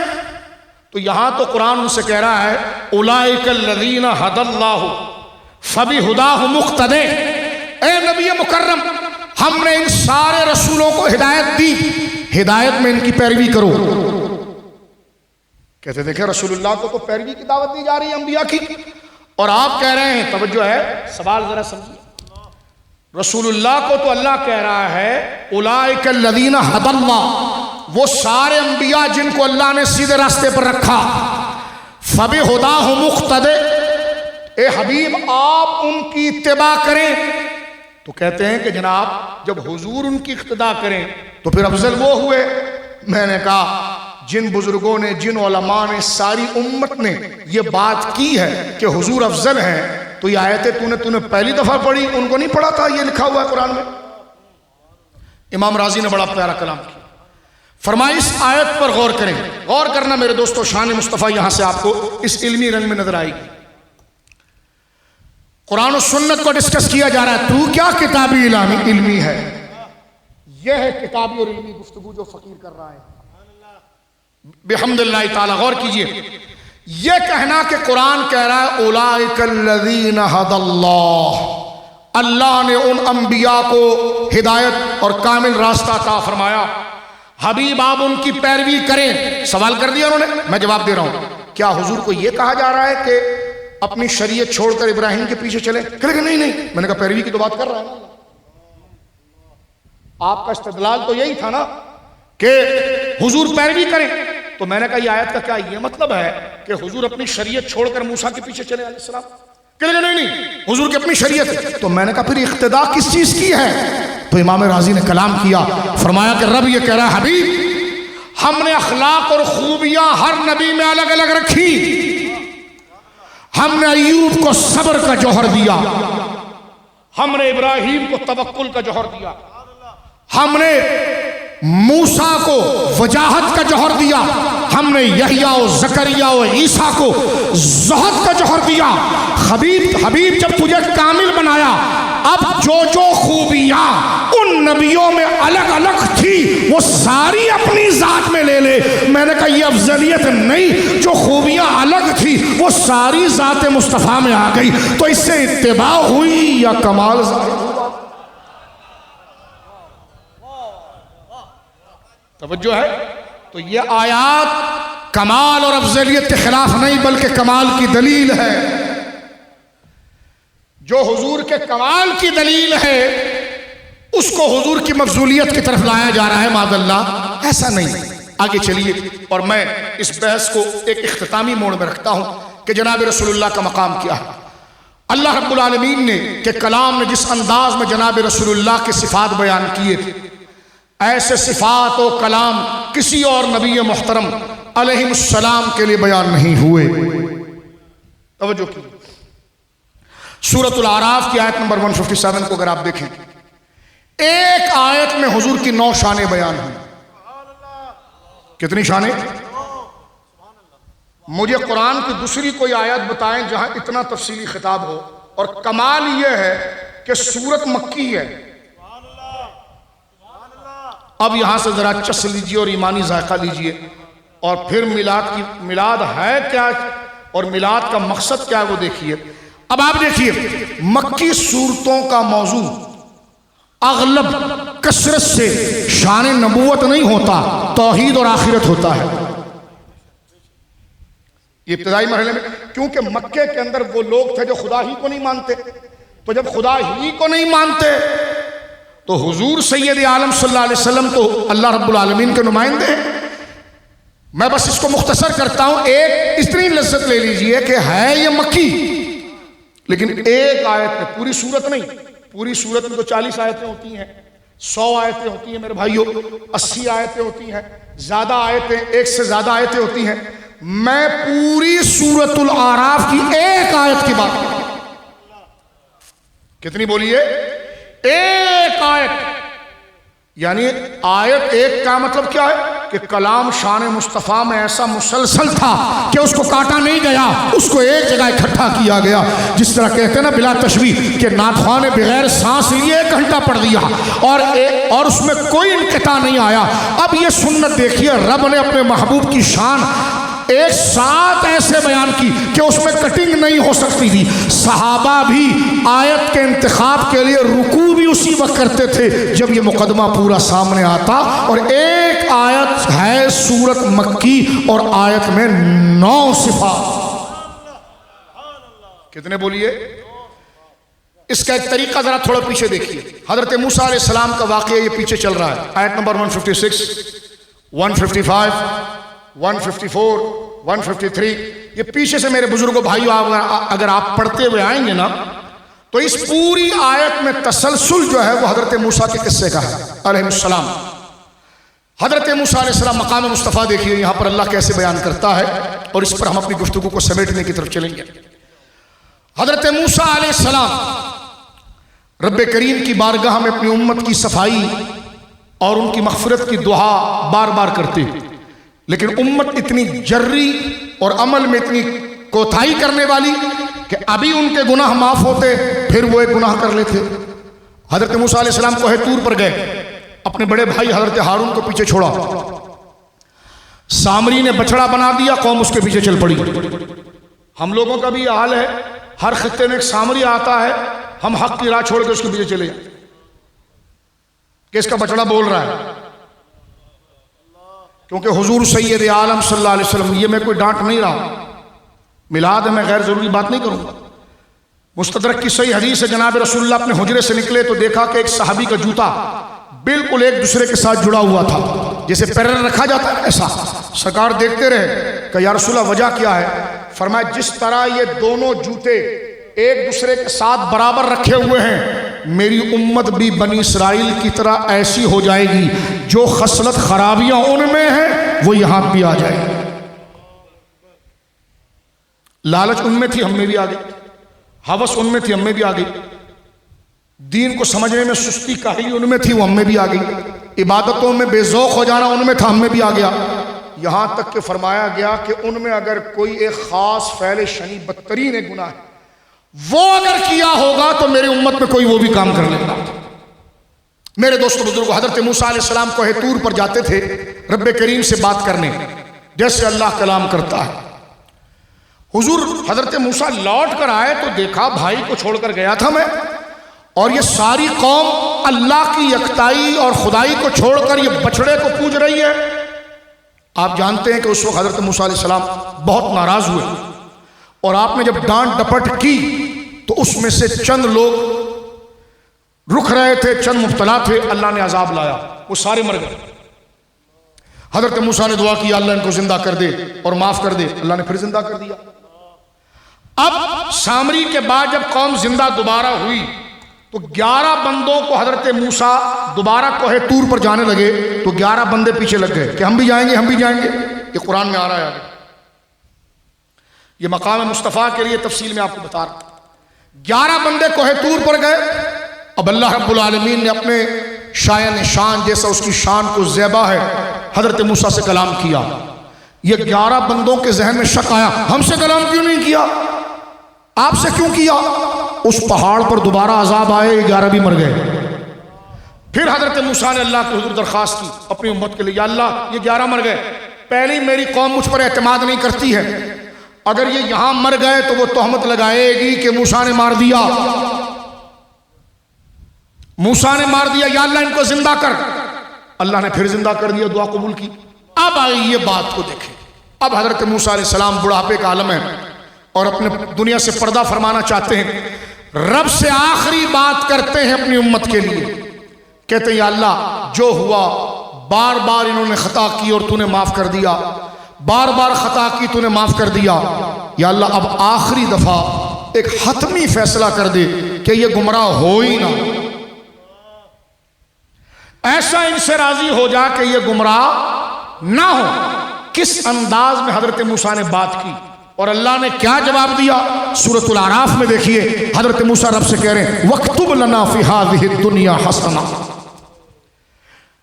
S1: تو یہاں تو قرآن ان سے کہہ رہا ہے اولئک الذین ھدی اللہ فبہداہ مقتدی، اے نبی مکرم ہم نے ان سارے رسولوں کو ہدایت دی، ہدایت میں ان کی پیروی کرو۔ کہتے دیکھیں رسول اللہ کو تو پیروی کی دعوت دی جا رہی ہے انبیاء کی، اور آپ کہہ رہے ہیں، توجہ ہے سوال ذرا سمجھیے، رسول اللہ کو تو اللہ کہہ رہا ہے اولئک الذین ھدی اللہ، وہ سارے انبیاء جن کو اللہ نے سیدھے راستے پر رکھا، فبہداہ مقتدی، اے حبیب آپ ان کی اتباع کریں۔ تو کہتے ہیں کہ جناب جب حضور ان کی اقتداء کریں تو پھر افضل وہ ہوئے۔ میں نے کہا جن بزرگوں نے، جن علماء نے، ساری امت نے یہ بات کی ہے کہ حضور افضل ہیں، تو یہ آیتیں تو نے پہلی دفعہ پڑھی، ان کو نہیں پڑھا تھا؟ یہ لکھا ہوا ہے قرآن میں۔ امام راضی نے بڑا پیارا کلام کیا، فرمایا اس آیت پر غور کریں۔ غور کرنا میرے دوستو، شان مصطفیٰ یہاں سے آپ کو اس علمی رنگ میں نظر آئے گی۔ قرآن و سنت کو ڈسکس کیا جا رہا ہے، تو کیا کتابی علمی ہے، یہ ہے کتابی اور علمی گفتگو جو فقیر کر رہا ہے بحمد اللہ تعالی۔ غور کیجئے، یہ کہنا کہ قرآن کہہ رہا ہے اولئک الذین ھدی اللہ، اللہ نے ان انبیاء کو ہدایت اور کامل راستہ عطا فرمایا، حبیب آپ ان کی پیروی کریں۔ سوال کر دیا انہوں نے، میں جواب دے رہا ہوں، کیا حضور کو یہ کہا جا رہا ہے کہ اپنی شریعت چھوڑ کر ابراہیم کے پیچھے چلیں؟ کہے کہ نہیں، میں نے کہا پیروی کی تو بات کر رہا ہے، آپ کا استدلال تو یہی تھا نا کہ حضور پیروی کریں، تو میں نے کہا یہ آیت کا کیا یہ مطلب ہے کہ حضور اپنی شریعت چھوڑ کر موسیٰ کے پیچھے چلے علیہ السلام؟ کہے کہ نہیں، حضور کی اپنی شریعت ہے۔ تو میں نے کہا پھر اقتداء کس چیز کی ہے؟ تو امام راضی نے کلام کیا، فرمایا کہ رب یہ کہہ رہا ہے حبیب ہم نے اخلاق اور خوبیاں ہر نبی میں الگ الگ رکھی، ہم نے ایوب کو صبر کا جوہر دیا، ہم نے ابراہیم کو توکل کا جوہر دیا، ہم نے موسیٰ کو وجاہت کا جوہر دیا، ہم نے یحییٰ و زکریا و عیسیٰ کو زہد کا جوہر دیا۔ حبیب جب تجھے کامل بنایا، اب جو خوبیاں ان نبیوں میں الگ الگ تھی وہ ساری اپنی ذات میں لے لے۔ میں نے کہا یہ افضلیت نہیں، جو خوبیاں الگ تھی وہ ساری ذات مصطفیٰ میں آ گئی، تو اس سے اتباع ہوئی یا کمال ظاہر ہوا؟ توجہ ہے؟ تو یہ آیات کمال اور افضلیت کے خلاف نہیں بلکہ کمال کی دلیل ہے۔ جو حضور کے کمال کی دلیل ہے اس کو حضور کی مفضولیت کی طرف لایا جا رہا ہے، معاذ اللہ، ایسا نہیں۔ آگے چلیے، اور میں اس بحث کو ایک اختتامی موڑ میں رکھتا ہوں کہ جناب رسول اللہ کا مقام کیا ہے۔ اللہ رب العالمین نے کہ کلام نے جس انداز میں جناب رسول اللہ کے صفات بیان کیے تھے، ایسے صفات و کلام کسی اور نبی محترم علیہ السلام کے لیے بیان نہیں ہوئے۔ توجہ کی، سورۃ الاعراف کی آیت نمبر 157 کو اگر آپ دیکھیں، ایک آیت میں حضور کی 9 شانیں بیان ہیں۔ کتنی شانیں؟ مجھے قرآن کی دوسری کوئی آیت بتائیں جہاں اتنا تفصیلی خطاب ہو، اور کمال یہ ہے کہ سورت مکی ہے۔ اب یہاں سے ذرا چس لیجئے اور ایمانی ذائقہ لیجئے، اور پھر میلاد ہے کیا اور میلاد کا مقصد کیا ہے وہ دیکھیے۔ اب آپ دیکھیے، مکی صورتوں کا موضوع اغلب کثرت سے شان نبوت نہیں ہوتا، توحید اور آخرت ہوتا ہے۔ یہ ابتدائی مرحلے میں کیونکہ مکے کے اندر وہ لوگ تھے جو خدا ہی کو نہیں مانتے، تو جب خدا ہی کو نہیں مانتے تو حضور سید عالم صلی اللہ علیہ وسلم تو اللہ رب العالمین کے نمائندے ہیں۔ میں بس اس کو مختصر کرتا ہوں، ایک اتنی لذت لے لیجئے کہ ہے یہ مکی، لیکن ایک آیت میں، پوری سورت نہیں، پوری سورت میں تو 40 آیتیں ہوتی ہیں، 100 آیتیں ہوتی ہیں میرے بھائیوں، 80 آیتیں ہوتی ہیں، زیادہ آیتیں، ایک سے زیادہ آیتیں ہوتی ہیں۔ میں پوری سورۃ الاعراف کی ایک آیت کی بات کرتا ہوں۔ کتنی بولیے؟ ایک آیت، یعنی آیت ایک کا مطلب کیا ہے کہ کلام شان مصطفیٰ میں ایسا مسلسل تھا کہ اس کو کاٹا نہیں گیا، اس کو ایک جگہ اکٹھا کیا گیا، جس طرح کہتے ہیں نا بلا تشبیہ کہ نعت خواہ نے بغیر سانس لیے 1 گھنٹہ پڑھ دیا اور اس میں کوئی انقطاع نہیں آیا۔ اب یہ سنت دیکھیے، رب نے اپنے محبوب کی شان ایک ساتھ ایسے بیان کی کہ اس میں کٹنگ نہیں ہو سکتی تھی۔ صحابہ بھی آیت کے انتخاب کے لیے رکوع بھی اسی وقت کرتے تھے جب یہ مقدمہ پورا سامنے آتا، اور ایک آیت ہے سورت مکی اور آیت میں 9 صفات۔ کتنے بولیے؟ اس کا ایک طریقہ ذرا تھوڑا پیچھے دیکھیے۔ حضرت موسیٰ علیہ السلام کا واقعہ یہ پیچھے چل رہا ہے، آیت نمبر 156، 155، 154، 153، یہ پیچھے سے میرے بزرگوں بھائیوں اگر آپ پڑھتے ہوئے آئیں گے نا تو اس پوری آیت میں تسلسل جو ہے وہ حضرت موسیٰ کے قصے کا ہے علیہ السلام۔ حضرت موسیٰ علیہ السلام مقام مصطفیٰ دیکھیے یہاں پر اللہ کیسے بیان کرتا ہے، اور اس پر ہم اپنی گفتگو کو سمیٹنے کی طرف چلیں گے۔ حضرت موسیٰ علیہ السلام رب کریم کی بارگاہ میں اپنی امت کی صفائی اور ان کی مغفرت کی دعا بار بار کرتے، لیکن امت اتنی جری اور عمل میں اتنی کوتاہی کرنے والی کہ ابھی ان کے گناہ معاف ہوتے پھر وہ ایک گناہ کر لیتے۔ حضرت موسیٰ علیہ السلام کوہ طور پر گئے، اپنے بڑے بھائی حضرت ہارون کو پیچھے چھوڑا، سامری نے بچڑا بنا دیا، قوم اس کے پیچھے چل پڑی۔ ہم لوگوں کا بھی یہ حال ہے، ہر خطے میں ایک سامری آتا ہے، ہم حق کی راہ چھوڑ کے اس کے پیچھے چلے جائیں کہ اس کا بچڑا بول رہا ہے، کیونکہ حضور سید عالم صلی اللہ علیہ وسلم، یہ میں کوئی ڈانٹ نہیں رہا، میلاد ہے، میں غیر ضروری بات نہیں کروں گا۔ مستدرک کی صحیح حدیث ہے، جناب رسول اللہ اپنے حجرے سے نکلے تو دیکھا کہ ایک صحابی کا جوتا بالکل ایک دوسرے کے ساتھ جڑا ہوا تھا، جیسے پیرل رکھا جاتا ہے ایسا۔ سرکار دیکھتے رہے کہ یا رسول اللہ وجہ کیا ہے؟ فرمایا جس طرح یہ دونوں جوتے ایک دوسرے کے ساتھ برابر رکھے ہوئے ہیں، میری امت بھی بنی اسرائیل کی طرح ایسی ہو جائے گی، جو خصلت خرابیاں ان میں ہیں وہ یہاں بھی آ جائے گی۔ لالچ ان میں تھی، ہم میں بھی آ گئی، ہوس ان میں تھی، ہم میں بھی آ گئی، دین کو سمجھنے میں سستی کاہلی ان میں تھی، وہ ہم میں بھی آ گئی، عبادتوں میں بے ذوق ہو جانا ان میں تھا، ہم میں بھی آ گیا۔ یہاں تک کہ فرمایا گیا کہ ان میں اگر کوئی ایک خاص فعل شنی بدترین ایک گناہ ہے وہ اگر کیا ہوگا تو میری امت میں کوئی وہ بھی کام کر لے گا۔ میرے دوستو بزرگوں، حضرت موسیٰ علیہ السلام کوہ طور پر جاتے تھے رب کریم سے بات کرنے، جیسے اللہ کلام کرتا ہے۔ حضور حضرت موسیٰ لوٹ کر آئے تو دیکھا بھائی کو چھوڑ کر گیا تھا میں، اور یہ ساری قوم اللہ کی یکتائی اور خدائی کو چھوڑ کر یہ بچڑے کو پوج رہی ہے۔ آپ جانتے ہیں کہ اس وقت حضرت موسیٰ علیہ السلام بہت ناراض ہوئے، اور آپ نے جب ڈانٹ ڈپٹ کی تو اس میں سے چند لوگ رک رہے تھے، چند مبتلا تھے، اللہ نے عذاب لایا، وہ سارے مر گئے۔ حضرت موسیٰ نے دعا کی اللہ ان کو زندہ کر دے اور معاف کر دے، اللہ نے پھر زندہ کر دیا۔ اب سامری کے بعد جب قوم زندہ دوبارہ ہوئی تو 11 بندوں کو حضرت موسیٰ دوبارہ کوہ طور پر جانے لگے تو 11 بندے پیچھے لگ گئے کہ ہم بھی جائیں گے، ہم بھی جائیں گے۔ یہ قرآن میں آ رہا ہے آگے، یہ مقام مصطفیٰ کے لیے تفصیل میں آپ کو بتا رہا ہوں۔ 11 بندے کوہ طور پر گئے، اب اللہ رب العالمین نے اپنے شایان شان جیسا اس کی شان کو زیبا ہے حضرت موسیٰ سے کلام کیا۔ یہ 11 بندوں کے ذہن میں شک آیا، ہم سے کلام کیوں نہیں کیا، آپ سے کیوں کیا؟ اس پہاڑ پر دوبارہ عذاب آئے، 11 بھی مر گئے۔ پھر حضرت موسیٰ نے اللہ کے حضور درخواست کی اپنی امت کے لیے، یا اللہ یہ 11 مر گئے، پہلی میری قوم مجھ پر اعتماد نہیں کرتی ہے، اگر یہ یہاں مر گئے تو وہ تہمت لگائے گی کہ موسیٰ نے مار دیا، موسیٰ نے مار دیا، یا اللہ ان کو زندہ کر۔ اللہ نے پھر زندہ کر دیا، دعا قبول کی۔ اب آئیے بات کو دیکھیں، اب حضرت موسیٰ علیہ السلام بڑھاپے کا عالم ہے اور اپنے دنیا سے پردہ فرمانا چاہتے ہیں، رب سے آخری بات کرتے ہیں اپنی امت کے لیے، کہتے ہیں یا اللہ جو ہوا بار بار انہوں نے خطا کی اور تو نے معاف کر دیا، بار بار خطا کی تو نے معاف کر دیا، یا اللہ اب آخری دفعہ ایک حتمی فیصلہ کر دے کہ یہ گمراہ ہو ہی نہ، ایسا ان سے راضی ہو جا کہ یہ گمراہ نہ ہو۔ کس انداز میں حضرت موسیٰ نے بات کی اور اللہ نے کیا جواب دیا؟ سورۃ الاعراف میں دیکھیے، حضرت موسیٰ رب سے کہہ رہے ہیں وَاكْتُبْ لَنَا فِي هَذِهِ الدُّنْيَا حَسَنَةً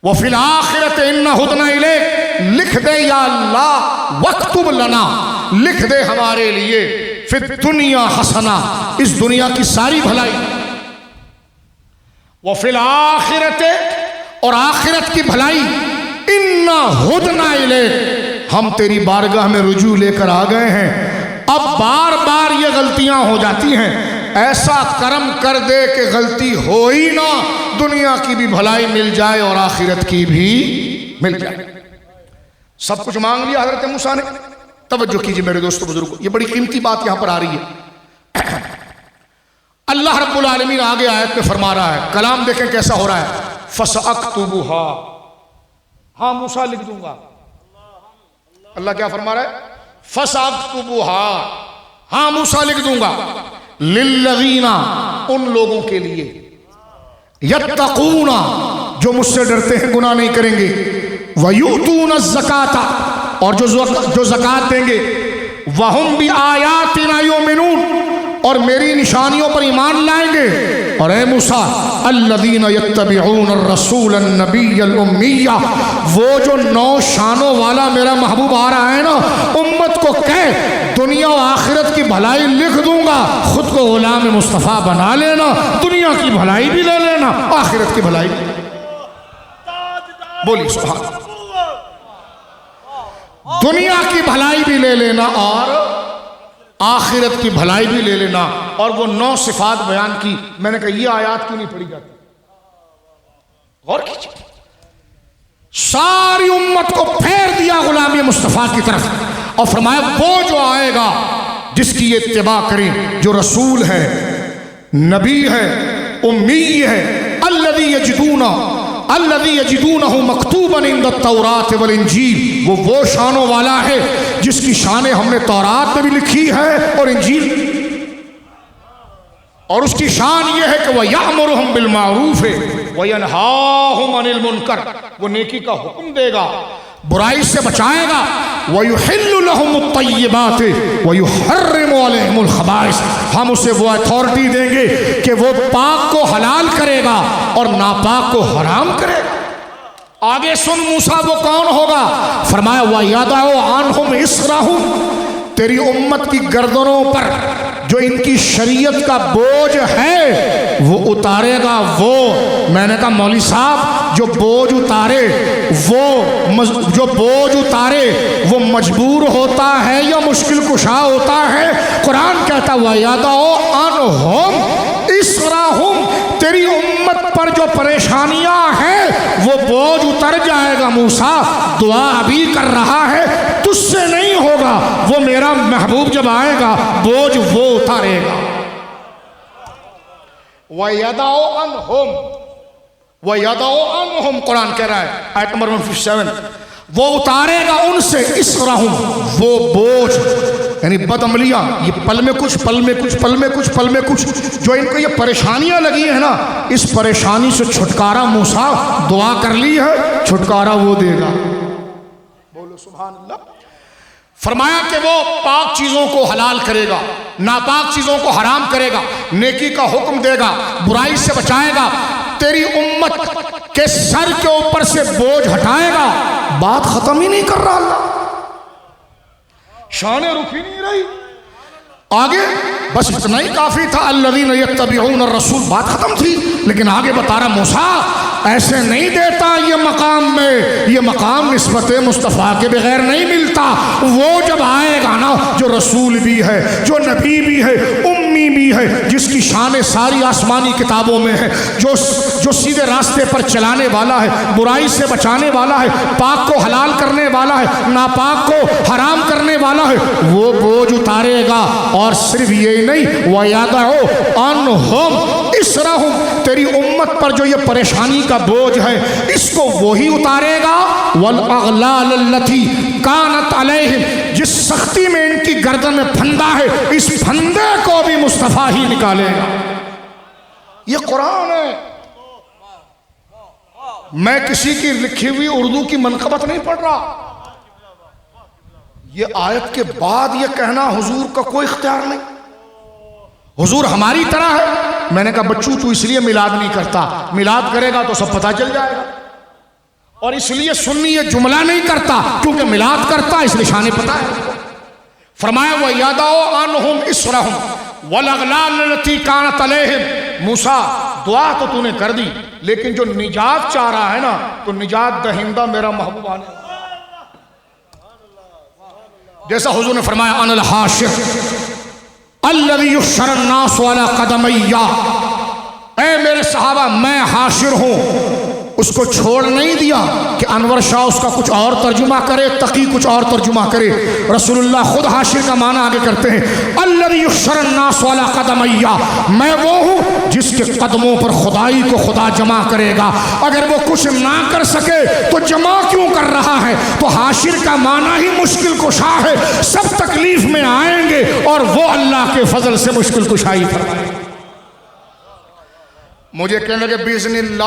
S1: وَفِي الْآخِرَةِ إِنَّا هُدْنَا إِلَيْكَ، لکھ دے یا اللہ، وَاكْتُبْ لَنَا، لکھ دے ہمارے لیے، فِي الدُّنْيَا حَسَنَةً، اس دنیا کی ساری بھلائی، وَفِي الْآخِرَةِ، اور آخرت کی بھلائی، اِنَّا هُدْنَا إِلَيْكَ، ہم تیری بارگاہ میں رجوع لے کر آ گئے ہیں، اب بار بار یہ غلطیاں ہو جاتی ہیں، ایسا کرم کر دے کہ غلطی ہو ہی نہ، دنیا کی بھی بھلائی مل جائے اور آخرت کی بھی مل جائے۔ سب کچھ مانگ لیا حضرت موسیٰ نے۔ توجہ کیجئے میرے دوستو بزرگوں، یہ بڑی قیمتی بات یہاں پر آ رہی ہے۔ اللہ رب العالمین آگے آیت میں فرما رہا ہے، کلام دیکھیں کیسا ہو رہا ہے، فَسَأَكْتُبُهَا، ہاں موسیٰ لکھ دوں گا۔ اللہ کیا فرما رہا ہے؟ فَسَأَكْتُبُهَا، ہاں موسیٰ لکھ دوں گا، لِلَّذِينَ، ان لوگوں کے لیے، يَتَّقُونَ، جو مجھ سے ڈرتے ہیں گناہ نہیں کریں گے، وَيُؤْتُونَ الزَّكَاةَ، اور جو زکوٰۃ دیں گے، وَهُمْ بِآيَاتِنَا يُؤْمِنُونَ، اور میری نشانیوں پر ایمان لائیں گے۔ اور اے موسیٰ، الذین یتبعون الرسول النبی الامی، وہ جو 9 شانوں والا میرا محبوب آ رہا ہے نا، امت کو کہے دنیا و آخرت کی بھلائی لکھ دوں گا، خود کو غلام مصطفیٰ بنا لینا، دنیا کی بھلائی بھی لے لینا، آخرت کی بھلائی بھی۔ بولیے سبحان اللہ، دنیا کی بھلائی بھی لے لینا اور آخرت کی بھلائی بھی لے لینا۔ اور وہ 9 صفات بیان کی، میں نے کہا یہ آیات کیوں نہیں پڑھی جاتی؟ غور کیجئے، ساری امت کو پھیر دیا غلامی مصطفیٰ کی طرف، اور فرمایا وہ جو آئے گا جس کی یہ اتباع کریں، جو رسول ہے، نبی ہے، امی ہے، الذی یجدونہ مکتوبا عند التوراۃ والانجیل، وہ شانوں والا ہے جس کی شانیں ہم نے تورات میں بھی لکھی ہے اور انجیل، اور اس کی شان یہ ہے کہ وَيَأْمُرُهُمْ بِالْمَعْرُوفِ وَيَنْهَاهُمْ عَنِ الْمُنْكَرِ، وہ نیکی کا حکم دے گا، برائی سے بچائے گا، وَيُحِلُّ لَهُمُ الطَّيِّبَاتِ وَيُحَرِّمُ عَلَيْهِمُ الْخَبَائِثَ، ہم اسے وہ اتھارٹی دیں گے کہ وہ پاک کو حلال کرے گا اور ناپاک کو حرام کرے گا۔ آگے سن موسیٰ وہ کون ہوگا؟ فرمایا وَيَضَعُ عَنْهُمْ إِصْرَهُمْ، تیری امت کی گردنوں پر جو ان کی شریعت کا بوجھ ہے وہ اتارے گا۔ وہ، میں نے کہا مولوی صاحب جو بوجھ اتارے وہ مجبور ہوتا ہے یا مشکل کشا ہوتا ہے؟ قرآن کہتا وَيَضَعُ عَنْهُمْ إِصْرَهُمْ، تیری امت پر جو پریشانیاں ہیں وہ بوجھ اتر جائے گا۔ موسیٰ دعا ابھی کر رہا ہے، تجھ سے نہیں ہوگا، وہ میرا محبوب جب آئے گا بوجھ وہ اتارے گا۔ وَيَضَعُ عَنْهُمْ، قرآن کہہ رہا ہے آیت نمبر 157، وہ اتارے گا ان سے إِصْرَهُمْ، وہ بوجھ، یعنی بدعملیاں، یہ پل میں کچھ پل میں کچھ پل میں کچھ پل میں کچھ، جو ان کو یہ پریشانیاں لگی ہیں نا، اس پریشانی سے چھٹکارا موسیٰ دعا کر لی ہے، چھٹکارا وہ دے گا۔ بولو سبحان اللہ۔ فرمایا کہ وہ پاک چیزوں کو حلال کرے گا، ناپاک چیزوں کو حرام کرے گا، نیکی کا حکم دے گا، برائی سے بچائے گا، تیری امت کے سر کے اوپر سے بوجھ ہٹائے گا۔ بات ختم ہی نہیں کر رہا اللہ، شانیں رکی نہیں رہی، آگے بس اتنا ہی کافی تھا، الذین یتبعون الرسول، بات ختم تھی، لیکن آگے بتا رہا موسیٰ ایسے نہیں دیتا یہ مقام میں، یہ مقام نسبت مصطفیٰ کے بغیر نہیں ملتا۔ وہ جب آئے گا نا، جو رسول بھی ہے، جو نبی بھی ہے، امی بھی امی ہے جس کی شان ساری آسمانی کتابوں میں ہے، جو سیدھے راستے پر چلانے والا ہے، برائی سے بچانے والا ہے، پاک کو حلال کرنے والا ہے، ناپاک کو حرام کرنے والا ہے، وہ بوجھ اتارے گا۔ اور صرف یہ نہیں، وَيَضَعُ عَنْهُمْ إِصْرَهُمْ، تیری امت پر جو یہ پریشانی کا بوجھ ہے اس کو وہی اتارے گا۔ وَالْأَغْلَالَ الَّتِي كَانَتْ عَلَيْهِمْ، جس سختی میں ان کی گردن میں پھندا ہے اس پھندے کو بھی مصطفیٰ ہی نکالے گا۔ یہ قرآن ہے، میں کسی کی لکھی ہوئی اردو کی منقبت نہیں پڑھ رہا۔ یہ آیت کے بعد یہ کہنا حضور کا کوئی اختیار نہیں۔ حضور ہماری طرح ہے۔ میں نے کہا بچوں تو اس لیے میلاد نہیں کرتا، میلاد کرے گا تو سب پتہ چل جائے گا، اور اس لیے سنی یہ جملہ نہیں کرتا کیونکہ میلاد کرتا اس نشانے پتہ ہے۔ فرمایا وَيَضَعُ عَنْهُمْ إِصْرَهُمْ وَالْأَغْلَالَ الَّتِي كَانَتْ عَلَيْهِمْ۔ موسیٰ دعا تو تو نے کر دی، لیکن جو نجات چاہ رہا ہے نا تو نجات دہندہ میرا محبوب آنے، جیسا حضور نے فرمایا انا الحاشر الذی یحشر الناس علی قدمی، اے میرے صحابہ میں حاشر ہوں۔ اس کو چھوڑ نہیں دیا کہ انور شاہ اس کا کچھ اور ترجمہ کرے، تقی کچھ اور ترجمہ کرے، رسول اللہ خود حاشر کا معنی آگے کرتے ہیں الذی یحشر الناس علی قدمی، میں وہ ہوں جس کے قدموں پر خدائی کو خدا جمع کرے گا۔ اگر وہ کچھ نہ کر سکے تو جمع کیوں کر رہا ہے؟ تو حاشر کا معنی ہی مشکل کشا ہے، سب تکلیف میں آئیں گے اور وہ اللہ کے فضل سے مشکل کشائی فرمائے۔ مجھے کہنے لگے باذن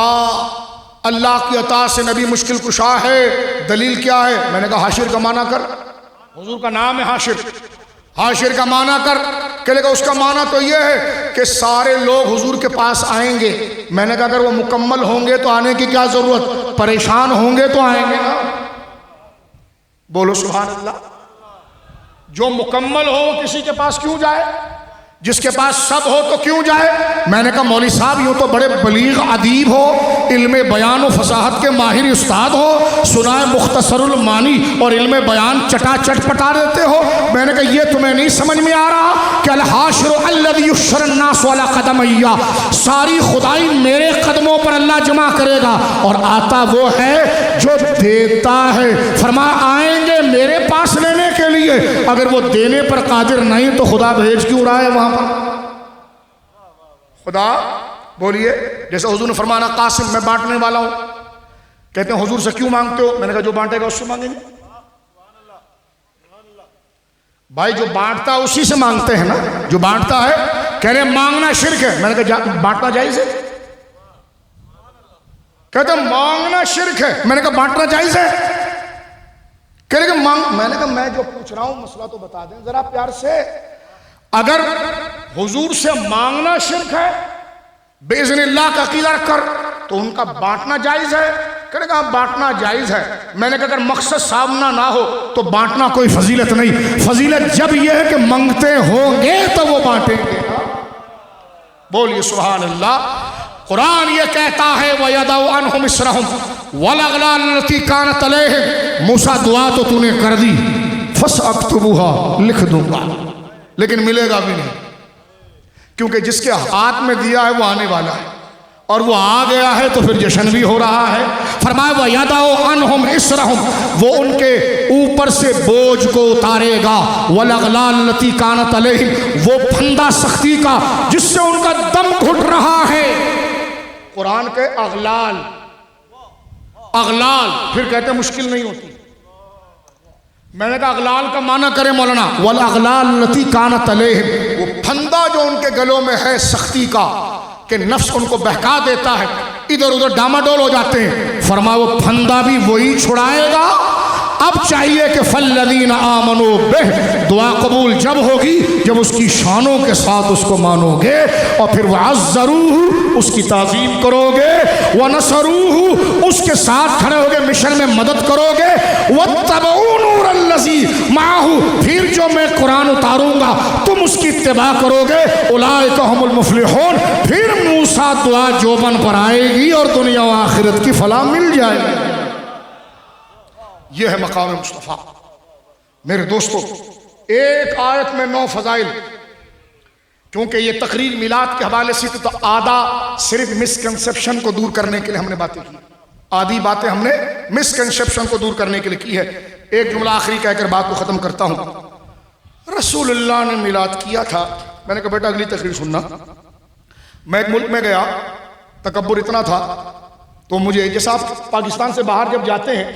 S1: اللہ کی عطا سے نبی مشکل کشا ہے، دلیل کیا ہے؟ میں نے کہا حاشر کا معنی کر، حضور کا نام ہے حاشر، حاشر کا معنی کر۔ کہنے لگا اس کا معنی تو یہ ہے کہ سارے لوگ حضور کے پاس آئیں گے۔ میں نے کہا اگر وہ مکمل ہوں گے تو آنے کی کیا ضرورت، پریشان ہوں گے تو آئیں گے نا۔ بولو سبحان اللہ۔ جو مکمل ہو وہ کسی کے پاس کیوں جائے؟ جس کے پاس سب ہو تو کیوں جائے؟ میں نے کہا مولوی صاحب یوں تو بڑے بلیغ ادیب ہو، علم بیان و فصاحت کے ماہر استاد ہو، سنائے مختصر المانی اور علم بیان چٹا چٹ پٹا دیتے ہو۔ میں نے کہا یہ تمہیں نہیں سمجھ میں آ رہا کہ الحاشر الذی یحشر الناس علی قدمی، ساری خدائی میرے قدموں پر اللہ جمع کرے گا، اور آتا وہ ہے جو دیتا ہے۔ فرمایا آئیں گے میرے پاس لینے کے لیے، اگر وہ دینے پر قادر نہیں تو خدا بھیج کیوں رہا ہے وہاں پر؟ خدا بولیے، جیسے حضور نے فرمایا قاسم میں بانٹنے والا ہوں، کہتے ہیں حضور سے کیوں مانگتے ہو؟ میں نے کہا جو بانٹے گا اس سے مانگیں گے۔ بھائی جو بانٹتا ہے اسی سے مانگتے ہیں نا، جو بانٹتا ہے۔ کہہ رہے مانگنا شرک ہے، میں نے کہا بانٹنا جائز ہے؟ کہتے ہیں مانگنا شرک ہے، میں نے کہا بانٹنا جائز ہے؟ کہہ رہے کہ میں نے کہا میں جو پوچھ رہا ہوں مسئلہ تو بتا دیں ذرا پیار سے۔ اگر حضور سے مانگنا شرک ہے، باذن اللہ کا عقیدہ رکھ کر، تو ان کا بانٹنا جائز ہے؟ کہنے کہا بانٹنا جائز ہے۔ میں نے کہا اگر مقصد سامنا نہ ہو تو بانٹنا کوئی فضیلت نہیں، فضیلت جب یہ ہے کہ منگتے ہوں گے تو وہ بانٹیں گے۔ بولیے سبحان اللہ۔ قرآن یہ کہتا ہے وَيَضَعُ عَنْهُمْ إِصْرَهُمْ وَالْأَغْلَالَ الَّتِي كَانَتْ عَلَيْهِمْ۔ موسیٰ دعا تو تو نے کر دی، فَسَأَكْتُبُهَا، لکھ دوں گا، لیکن ملے گا بھی نہیں، کیونکہ جس کے ہاتھ میں دیا ہے وہ آنے والا ہے، اور وہ آ گیا ہے تو پھر جشن بھی ہو رہا ہے۔ فرمایا وَيَضَعُ عَنْهُمْ إِصْرَهُمْ، وہ ان کے اوپر سے بوجھ کو اتارے گا، وَالْأَغْلَالَ الَّتِي كَانَتْ عَلَيْهِمْ، وہ پھندا سختی کا جس سے ان کا دم گھٹ رہا ہے۔ قرآن کے اغلال، اغلال پھر کہتے ہیں مشکل نہیں ہوتی۔ میں نے کہا اغلال کا معنی کرے مولانا، والاغلال التي كانت علیہم، وہ پھندا جو ان کے گلوں میں ہے سختی کا کہ نفس ان کو بہکا دیتا ہے، ادھر ادھر ڈاماڈول ہو جاتے ہیں۔ فرمایا وہ پھندا بھی وہی چھڑائے گا۔ اب چاہیے کہ فالذین آمنوا بہ، دعا قبول جب ہوگی جب اس کی شانوں کے ساتھ اس کو مانو گے، اور پھر وعزروہ، اس کی تعظیم کرو گے، ونصروہ، اس کے ساتھ کھڑے ہوگے، مشن میں مدد کرو گے، واتبعوا نور الذی معہ، پھر جو میں قرآن اتاروں گا تم اس کی اتباع کرو گے، اولئک هم المفلحون، پھر موسیٰ دعا جوبن پر آئے گی اور دنیا و آخرت کی فلاح مل جائے گی۔ یہ ہے مقام مصطفیٰ۔ میرے دوستو، ایک آیت میں 9 فضائل، کیونکہ یہ تقریر میلاد کے حوالے سے تو آدھا صرف مسکنسیپشن کو دور کرنے کے لیے ہم نے باتیں کی، آدھی باتیں ہم نے مسکنسیپشن کو دور کرنے کے لیے کی ہے۔ ایک جملہ آخری کہہ کر بات کو ختم کرتا ہوں۔ رسول اللہ نے میلاد کیا تھا، میں نے کہا بیٹا اگلی تقریر سننا۔ میں ایک ملک میں گیا، تکبر اتنا تھا تو مجھے، جیسا آپ پاکستان سے باہر جب جاتے ہیں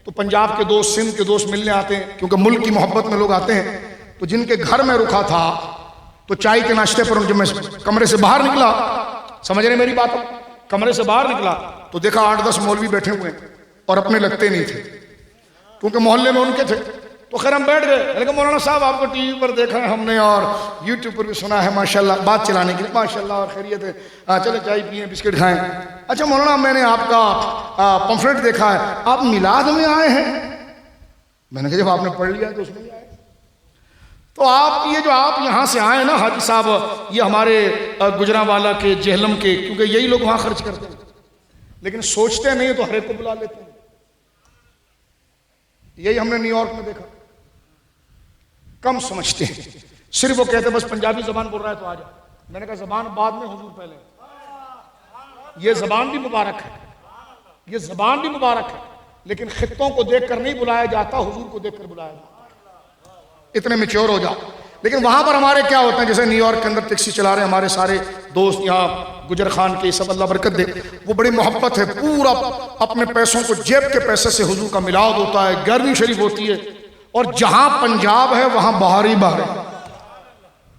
S1: تو پنجاب کے دوست، سندھ کے دوست ملنے آتے ہیں، کیونکہ ملک کی محبت میں لوگ آتے ہیں، تو جن کے گھر میں رکا تھا تو چائے کے ناشتے پر جب میں کمرے سے باہر نکلا، سمجھ رہے میری بات، کمرے سے باہر نکلا تو دیکھا 8-10 مولوی بیٹھے ہوئے ہیں اور اپنے لگتے نہیں تھے کیونکہ محلے میں ان کے تھے۔ تو خیر ہم بیٹھ گئے، لیکن مولانا صاحب آپ کو ٹی وی پر دیکھا ہے ہم نے اور یوٹیوب پر بھی سنا ہے ماشاءاللہ، بات چلانے کے لیے ماشاءاللہ اور خیریت ہے، چلے چائے پئیں بسکٹ کھائیں۔ اچھا مولانا میں نے آپ کا پمفلٹ دیکھا ہے، آپ میلاد میں آئے ہیں؟ میں نے کہا جب آپ نے پڑھ لیا تو اس میں ہی آئے۔ تو آپ یہ جو آپ یہاں سے آئے نا حاجی صاحب، یہ ہمارے گجرانوالہ کے، جہلم کے، کیونکہ یہی لوگ وہاں خرچ کرتے ہیں، لیکن سوچتے نہیں تو ہر ایک کو بلا لیتے ہیں۔ یہی ہم نے نیو یارک میں دیکھا، کم سمجھتے ہیں، صرف وہ کہتے ہیں بس پنجابی زبان بول رہا ہے تو آ جا۔ میں نے کہا زبان بعد میں، حضور پہلے۔ یہ زبان بھی مبارک ہے، یہ زبان بھی مبارک ہے، لیکن خطوں کو دیکھ کر نہیں بلایا جاتا، حضور کو دیکھ کر بلایا جاتا۔ اتنے میچور ہو جاؤ۔ لیکن وہاں پر ہمارے کیا ہوتا ہے، جیسے نیو یارک کے اندر ٹیکسی چلا رہے ہیں ہمارے سارے دوست یہاں گجر خان کے، سب اللہ برکت دے، وہ بڑی محبت ہے، پورا اپنے پیسوں کو جیب کے پیسے سے حضور کا میلاد ہوتا ہے، 11ویں شریف ہوتی ہے، اور جہاں پنجاب ہے وہاں بہار ہی بہار ہے۔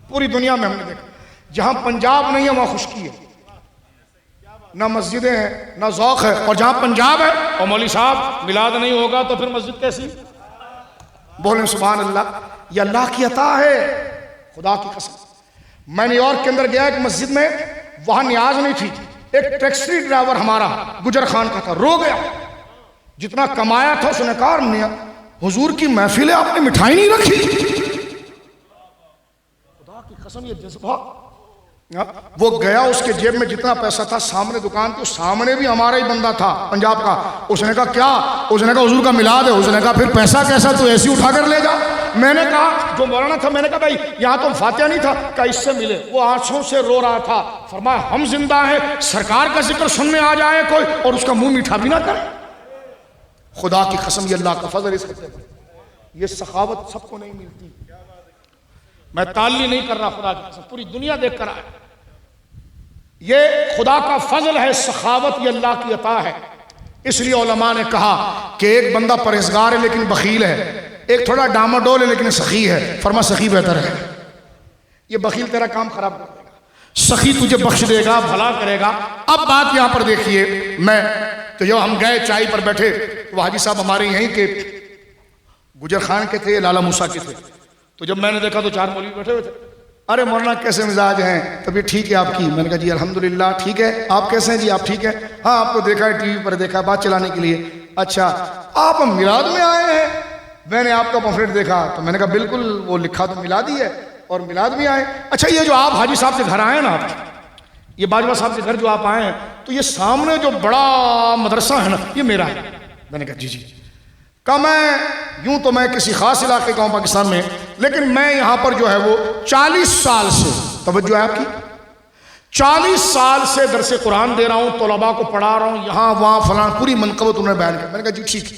S1: پوری دنیا میں ہم نے دیکھا جہاں پنجاب نہیں ہے وہاں خشکی ہے، نہ مسجدیں ہیں نہ ذوق ہے، اور جہاں پنجاب ہے اور مولوی صاحب میلاد نہیں ہوگا تو پھر مسجد کیسی؟ بولیں سبحان اللہ، یہ اللہ کی عطا ہے، خدا کی قسم۔ میں نیو یارک کے اندر گیا ایک مسجد میں، وہاں نیاز نہیں تھی، ایک ٹیکسی ڈرائیور ہمارا گجر خان کا تھا، رو گیا، جتنا کمایا تھا اس نے کہا حضور کی محفل ہے آپ نے مٹھائی نہیں رکھی۔ خدا کی قسم یہ جذبہ، وہ گیا اس کے جیب میں جتنا پیسہ تھا، سامنے دکان تھی، سامنے بھی ہمارا ہی بندہ تھا پنجاب کا، اس نے کہا کیا؟ اس نے کہا حضور کا میلاد ہے۔ اس نے کہا پھر پیسہ کیسا، تو ایسی اٹھا کر لے جا۔ میں نے کہا جو مولانا تھا، میں نے کہا بھائی یہاں تو فاتحہ نہیں تھا، کہا اس سے ملے، وہ آنسوں سے رو رہا تھا، فرمایا ہم زندہ ہیں، سرکار کا ذکر سننے آ جائے کوئی اور اس کا منہ میٹھا بھی نہ کرے۔ خدا کی قسم یہ اللہ کا فضل اس خطے پر، یہ سخاوت سب کو نہیں ملتی۔ میں تعلی نہیں کر رہا، خدا کی قسم پوری دنیا دیکھ کر آئے، یہ خدا کا فضل ہے، سخاوت یہ اللہ کی عطا ہے۔ اس لیے علماء نے کہا کہ ایک بندہ پرہیزگار ہے لیکن بخیل ہے، ایک تھوڑا ڈاماڈول ہے لیکن سخی ہے، فرما سخی بہتر ہے۔ یہ بخیل تیرا کام خراب کر دے گا، سخی تجھے بخش دے گا، بھلا کرے گا۔ اب بات یہاں پر دیکھیے، میں تو جب ہم گئے چائے پر بیٹھے، وہ حاجی صاحب ہمارے یہیں کے گجر خان کے تھے، لالا موسیٰ کے تھے، تو جب میں نے دیکھا تو 4 مولوی بیٹھے ہوئے تھے۔ ارے مولانا کیسے مزاج ہیں، طبیعت ٹھیک ہے آپ کی؟ میں نے کہا جی الحمدللہ ٹھیک ہے، آپ کیسے ہیں؟ جی آپ ٹھیک ہیں؟ ہاں آپ کو دیکھا ہے ٹی وی پر، دیکھا ہے بات چلانے کے لیے۔ اچھا آپ میلاد میں آئے ہیں؟ میں نے آپ کا پمفلٹ دیکھا تو میں نے کہا بالکل، وہ لکھا تو میلاد ہی ہے اور میلاد میں آئے۔ اچھا یہ جو آپ حاجی صاحب کے گھر آئے ہیں نا، آپ یہ باجوہ صاحب کے گھر جو آپ آئے ہیں، تو یہ سامنے جو بڑا مدرسہ ہے نا یہ میرا ہے۔ میں نے کہا جی جی۔ کہا میں یوں تو میں کسی خاص علاقے کا ہوں پاکستان میں، لیکن میں یہاں پر جو ہے وہ 40 سال سے، توجہ ہے آپ کی، 40 سال سے درس قرآن دے رہا ہوں، طلباء کو پڑھا رہا ہوں، یہاں وہاں فلاں، پوری منقبت انہوں نے بیان کیا۔ میں نے کہا جی ٹھیک،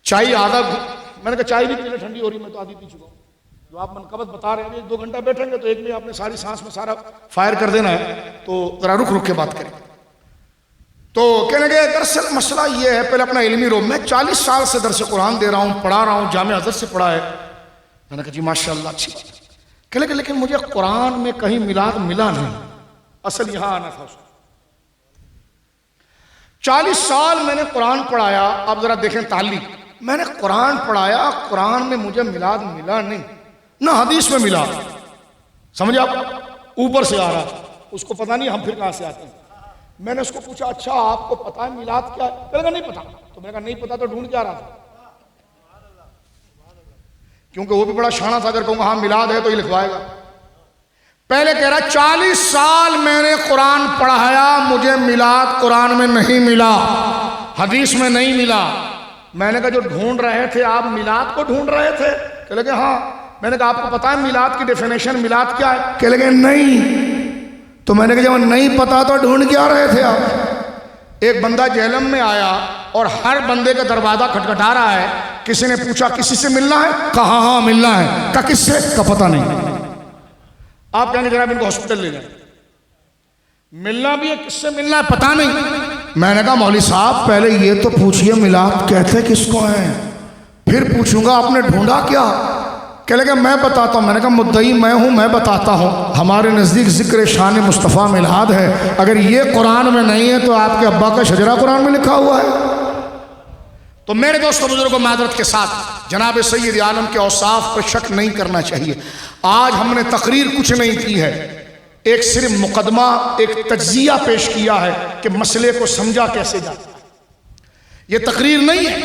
S1: چائے آدھا، میں نے کہا چائے بھی پینے ٹھنڈی ہو رہی، میں تو آدھی پی چکا ہوں، جو آپ منقبت بتا رہے ہیں 1-2 گھنٹہ بیٹھیں گے تو ایک میں آپ نے ساری سانس میں سارا فائر کر دینا ہے، تو ذرا رک کے بات کریں۔ تو کہنے گئے دراصل مسئلہ یہ ہے، پہلے اپنا علمی رو، میں 40 سال سے درس قرآن دے رہا ہوں، پڑھا رہا ہوں، جامعہ ازہر سے پڑھا ہے۔ میں نے کہا جی ماشاءاللہ اچھی بات ہے۔ کہنے کہ لیکن مجھے قرآن میں کہیں میلاد ملا نہیں، اصل یہاں آنا تھا اس کو۔ 40 سال میں نے قرآن پڑھایا، اب ذرا دیکھیں تعلیق، میں نے قرآن پڑھایا، قرآن میں مجھے میلاد ملا نہیں، نہ حدیث میں ملا، سمجھے آپ، اوپر سے آ رہا، اس کو پتہ نہیں ہم پھر کہاں سے آتے ہیں۔ میں نے اس کو پوچھا اچھا آپ کو پتا ہے میلاد کیا ہے؟ میں نے کہا نہیں پتا۔ تو میں نے کہا نہیں پتا تو ڈھونڈ کیا رہا تھا؟ کیونکہ وہ بھی بڑا شانہ تھا، اگر کہوں گا ہاں میلاد ہے تو یہ لکھوائے گا۔ پہلے کہہ رہا 40 سال میں نے قرآن پڑھایا، مجھے میلاد قرآن میں نہیں ملا، حدیث میں نہیں ملا۔ میں نے کہا جو ڈھونڈ رہے تھے آپ میلاد کو ڈھونڈ رہے تھے؟ کہ لگے ہاں۔ میں نے کہا آپ کو پتا ہے میلاد کی ڈیفینیشن، میلاد کیا ہے؟ کہنے لگے نہیں۔ تو میں نے کہا جب نہیں پتا تو ڈھونڈ کیا رہے تھے آپ؟ ایک بندہ جہلم میں آیا اور ہر بندے کا دروازہ کھٹکھٹا رہا ہے، کسی نے پوچھا کسی سے ملنا ہے؟ کہا ہاں ملنا ہے۔ کہا کس سے؟ کہا پتہ نہیں۔ آپ کہیں گے جناب ان کو ہاسپٹل لے جائیں، ملنا بھی ہے، کس سے ملنا ہے پتہ نہیں۔ میں نے کہا مولوی صاحب پہلے یہ تو پوچھئے میلاد کہتے کس کو ہیں، پھر پوچھوں گا آپ نے ڈھونڈا کیا؟ کہنے لگا میں بتاتا ہوں۔ میں نے کہا مدعی میں ہوں، میں بتاتا ہوں۔ ہمارے نزدیک ذکر شان مصطفیٰ میلاد ہے، اگر یہ قرآن میں نہیں ہے تو آپ کے ابا کا شجرہ قرآن میں لکھا ہوا ہے۔ تو میرے دوستوں بزرگوں معذرت کے ساتھ جناب سید عالم کے اوصاف پر شک نہیں کرنا چاہیے۔ آج ہم نے تقریر کچھ نہیں کی ہے، ایک صرف مقدمہ، ایک تجزیہ پیش کیا ہے کہ مسئلے کو سمجھا کیسے جاتا ہے۔ یہ تقریر نہیں ہے،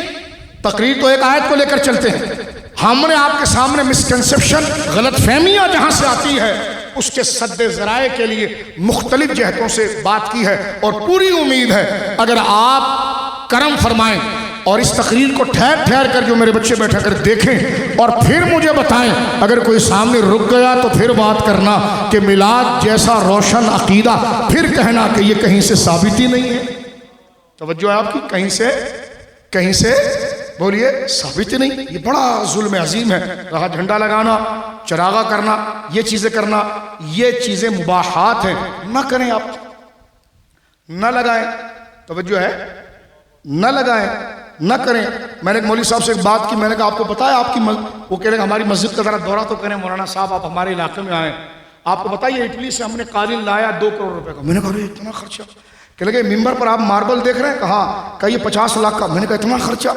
S1: تقریر تو ایک آیت کو لے کر چلتے ہیں۔ ہم نے آپ کے سامنے مسکنسپشن، غلط فہمیاں جہاں سے آتی ہے اس کے سد ذرائع کے لیے مختلف جہتوں سے بات کی ہے، اور پوری امید ہے اگر آپ کرم فرمائیں اور اس تقریر کو ٹھہر ٹھہر کر جو میرے بچے بیٹھا کر دیکھیں اور پھر مجھے بتائیں، اگر کوئی سامنے رک گیا تو پھر بات کرنا کہ میلاد جیسا روشن عقیدہ پھر کہنا کہ یہ کہیں سے ثابت ہی نہیں ہے۔ توجہ ہے آپ کی؟ کہیں سے بولیے ثابت ہی نہیں۔ یہ بڑا ظلم عظیم ہے۔ رہا جھنڈا لگانا، چراغا کرنا، یہ چیزیں کرنا، یہ چیزیں مباحات ہیں، نہ کریں، آپ نہ لگائیں۔ توجہ ہے؟ نہ لگائیں، نہ کریں۔ میں نے ایک مولوی صاحب سے ایک بات کی، میں نے کہا آپ کو پتا ہے آپ کی وہ کہہ رہے ہیں ہماری مسجد کا ذرا دورہ تو کریں مولانا صاحب، آپ ہمارے علاقے میں آئیں، آپ کو بتائیے اٹلی سے ہم نے قالین لایا 2 کروڑ روپے کا۔ میں نے کہا اتنا خرچہ؟ کہنے لگے ممبر پر آپ ماربل دیکھ رہے ہیں؟ کہا کہ یہ 50 لاکھ کا۔ میں نے کہا اتنا خرچہ؟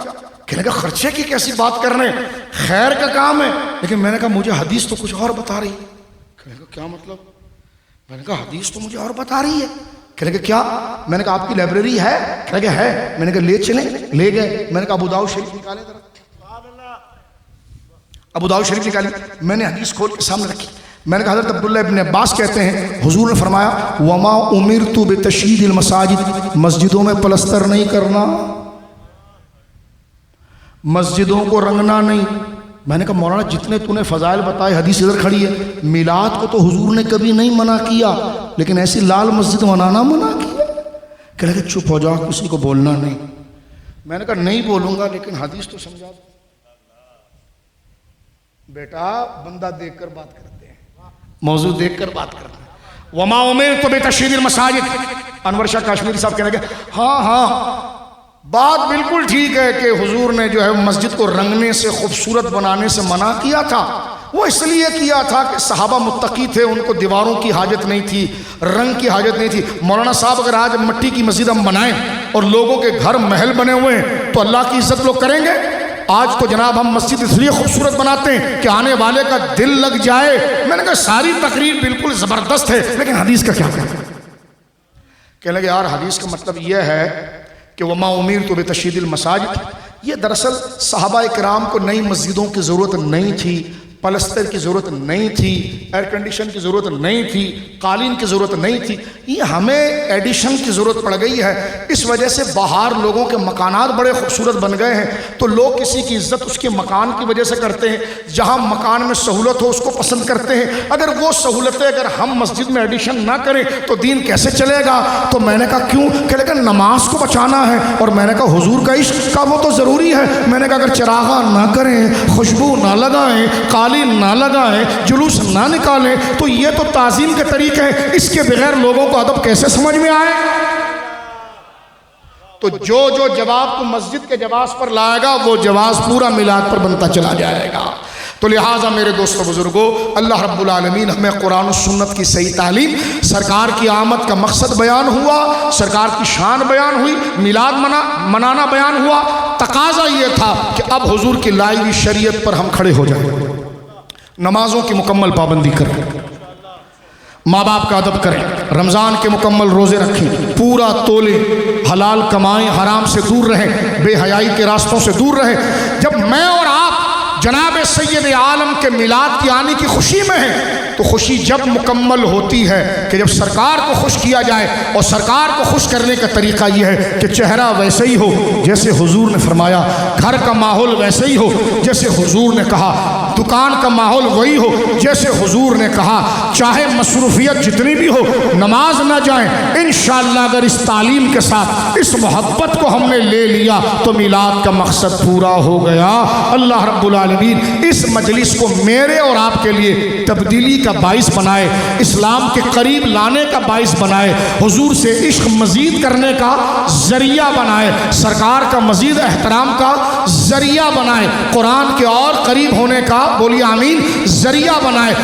S1: کہنے لگا خرچے کی کیسی بات کر رہے ہیں، خیر کا کام ہے۔ لیکن میں نے کہا مجھے حدیث تو کچھ اور بتا رہی ہے۔ کہنے لگا کیا مطلب؟ میں نے کہا حدیث تو مجھے اور بتا رہی ہے۔ کہنے لگا کیا؟ میں نے کہا آپ کی لائبریری ہے؟ کہنے لگا ہے۔ میں نے کہا لے چلیں، لے گئے۔ میں نے کہا ابو داؤد شریف نکالیں ذرا، ابو داؤد شریف نکالیں۔ میں نے حدیث کھول کے سامنے رکھی۔ میں نے کہا حضرت عبداللہ ابن عباس کہتے ہیں حضور نے فرمایا وما امرت بتشیید المساجد، مسجدوں میں پلستر نہیں کرنا، مسجدوں کو رنگنا نہیں۔ میں نے کہا مولانا جتنے تو نے فضائل بتائے، حدیث ادھر کھڑی ہے، میلاد کو تو حضور نے کبھی نہیں منع کیا، لیکن ایسی لال مسجد منانا منع کیا۔ کہنے لگے چپ ہو جاؤ، کسی کو بولنا نہیں۔ میں نے کہا نہیں بولوں گا، لیکن حدیث تو سمجھا دو۔ بیٹا بندہ دیکھ کر بات کرتے ہیں، موضوع دیکھ کر بات کرتے ہیں۔ وما امرت بتشیید المساجد، انور شاہ کاشمیری صاحب کہنے لگے ہاں بات بالکل ٹھیک ہے کہ حضور نے جو ہے مسجد کو رنگنے سے، خوبصورت بنانے سے منع کیا تھا۔ وہ اس لیے کیا تھا کہ صحابہ متقی تھے، ان کو دیواروں کی حاجت نہیں تھی، رنگ کی حاجت نہیں تھی۔ مولانا صاحب اگر آج مٹی کی مسجد ہم بنائیں اور لوگوں کے گھر محل بنے ہوئے ہیں تو اللہ کی عزت لوگ کریں گے؟ آج تو جناب ہم مسجد اس لیے خوبصورت بناتے ہیں کہ آنے والے کا دل لگ جائے۔ میں نے کہا ساری تقریر بالکل زبردست ہے، لیکن حدیث کا کیا کہنا؟ کہنے لگے یار حدیث کا مطلب یہ ہے کہ وما امرت بتشیید المساجد، یہ دراصل صحابہ کرام کو نئی مسجدوں کی ضرورت نہیں تھی، پلستر کی ضرورت نہیں تھی، ایئر کنڈیشن کی ضرورت نہیں تھی، قالین کی ضرورت نہیں تھی، یہ ہمیں ایڈیشن کی ضرورت پڑ گئی ہے۔ اس وجہ سے باہر لوگوں کے مکانات بڑے خوبصورت بن گئے ہیں، تو لوگ کسی کی عزت اس کے مکان کی وجہ سے کرتے ہیں، جہاں مکان میں سہولت ہو اس کو پسند کرتے ہیں۔ اگر وہ سہولتیں اگر ہم مسجد میں ایڈیشن نہ کریں تو دین کیسے چلے گا؟ تو میں نے کہا کیوں؟ کہ لیکن نماز کو بچانا ہے، اور میں نے کہا حضور کا عشق کا وہ تو ضروری ہے۔ میں نے کہا اگر چراغاں نہ کریں، خوشبو نہ لگائیں، قالین نہ لگائیں، جلوس نہ نکالیں، تو یہ تو تعظیم کے طریقے ہیں، اس کے بغیر لوگوں کو ادب کیسے سمجھ میں آئے؟ تو جو جواب کو مسجد کے جواز پر لائے گا وہ جواز پورا میلاد پر بنتا چلا جائے گا۔ تو لہٰذا میرے دوستو بزرگوں، اللہ رب العالمین ہمیں قرآن و سنت کی صحیح تعلیم، سرکار کی آمد کا مقصد بیان ہوا، سرکار کی شان بیان ہوئی، میلاد منانا بیان ہوا۔ تقاضا یہ تھا کہ اب حضور کی لائی ہوئی شریعت پر ہم کھڑے ہو جائیں، نمازوں کی مکمل پابندی کریں، ماں باپ کا ادب کریں، رمضان کے مکمل روزے رکھیں، پورا تولیں، حلال کمائیں، حرام سے دور رہیں، بے حیائی کے راستوں سے دور رہیں۔ جب میں اور آپ جناب سید عالم کے میلاد کی آنے کی خوشی میں ہیں تو خوشی جب مکمل ہوتی ہے کہ جب سرکار کو خوش کیا جائے، اور سرکار کو خوش کرنے کا طریقہ یہ ہے کہ چہرہ ویسے ہی ہو جیسے حضور نے فرمایا، گھر کا ماحول ویسے ہی ہو جیسے حضور نے کہا، دکان کا ماحول وہی ہو جیسے حضور نے کہا، چاہے مصروفیت جتنی بھی ہو نماز نہ جائیں، انشاءاللہ اگر اس تعلیم کے ساتھ اس محبت کو ہم نے لے لیا تو میلاد کا مقصد پورا ہو گیا۔ اللہ رب العالمین اس مجلس کو میرے اور آپ کے لیے تبدیلی کا باعث بنائے، اسلام کے قریب لانے کا باعث بنائے، حضور سے عشق مزید کرنے کا ذریعہ بنائے، سرکار کا مزید احترام کا ذریعہ بنائے، قرآن کے اور قریب ہونے کا، بولیے آمین، ذریعہ بنائے،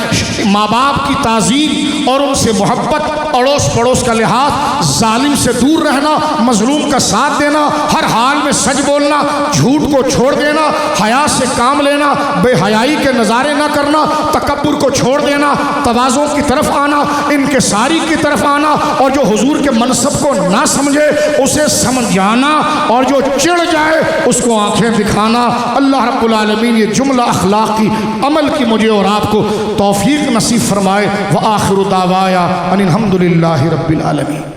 S1: ماں باپ کی تعظیم اور ان سے محبت، اڑوس پڑوس کا لحاظ، ظالم سے دور رہنا، مظلوم کا ساتھ دینا، ہر حال میں سچ بولنا، جھوٹ کو چھوڑ دینا، حیا سے کام لینا، بے حیائی کے نظارے نہ کرنا، تکبر کو چھوڑ دینا، تواضع کی طرف آنا، انکساری کی طرف آنا، اور جو حضور کے منصب کو نہ سمجھے اسے سمجھانا، اور جو چڑ جائے اس کو آنکھیں دکھانا۔ اللہ رب العالمین یہ جملہ اخلاقی عمل کی مجھے اور آپ کو توفیق نصیب فرمائے۔ وآخر دعوایا ان الحمد للہ رب العالمین۔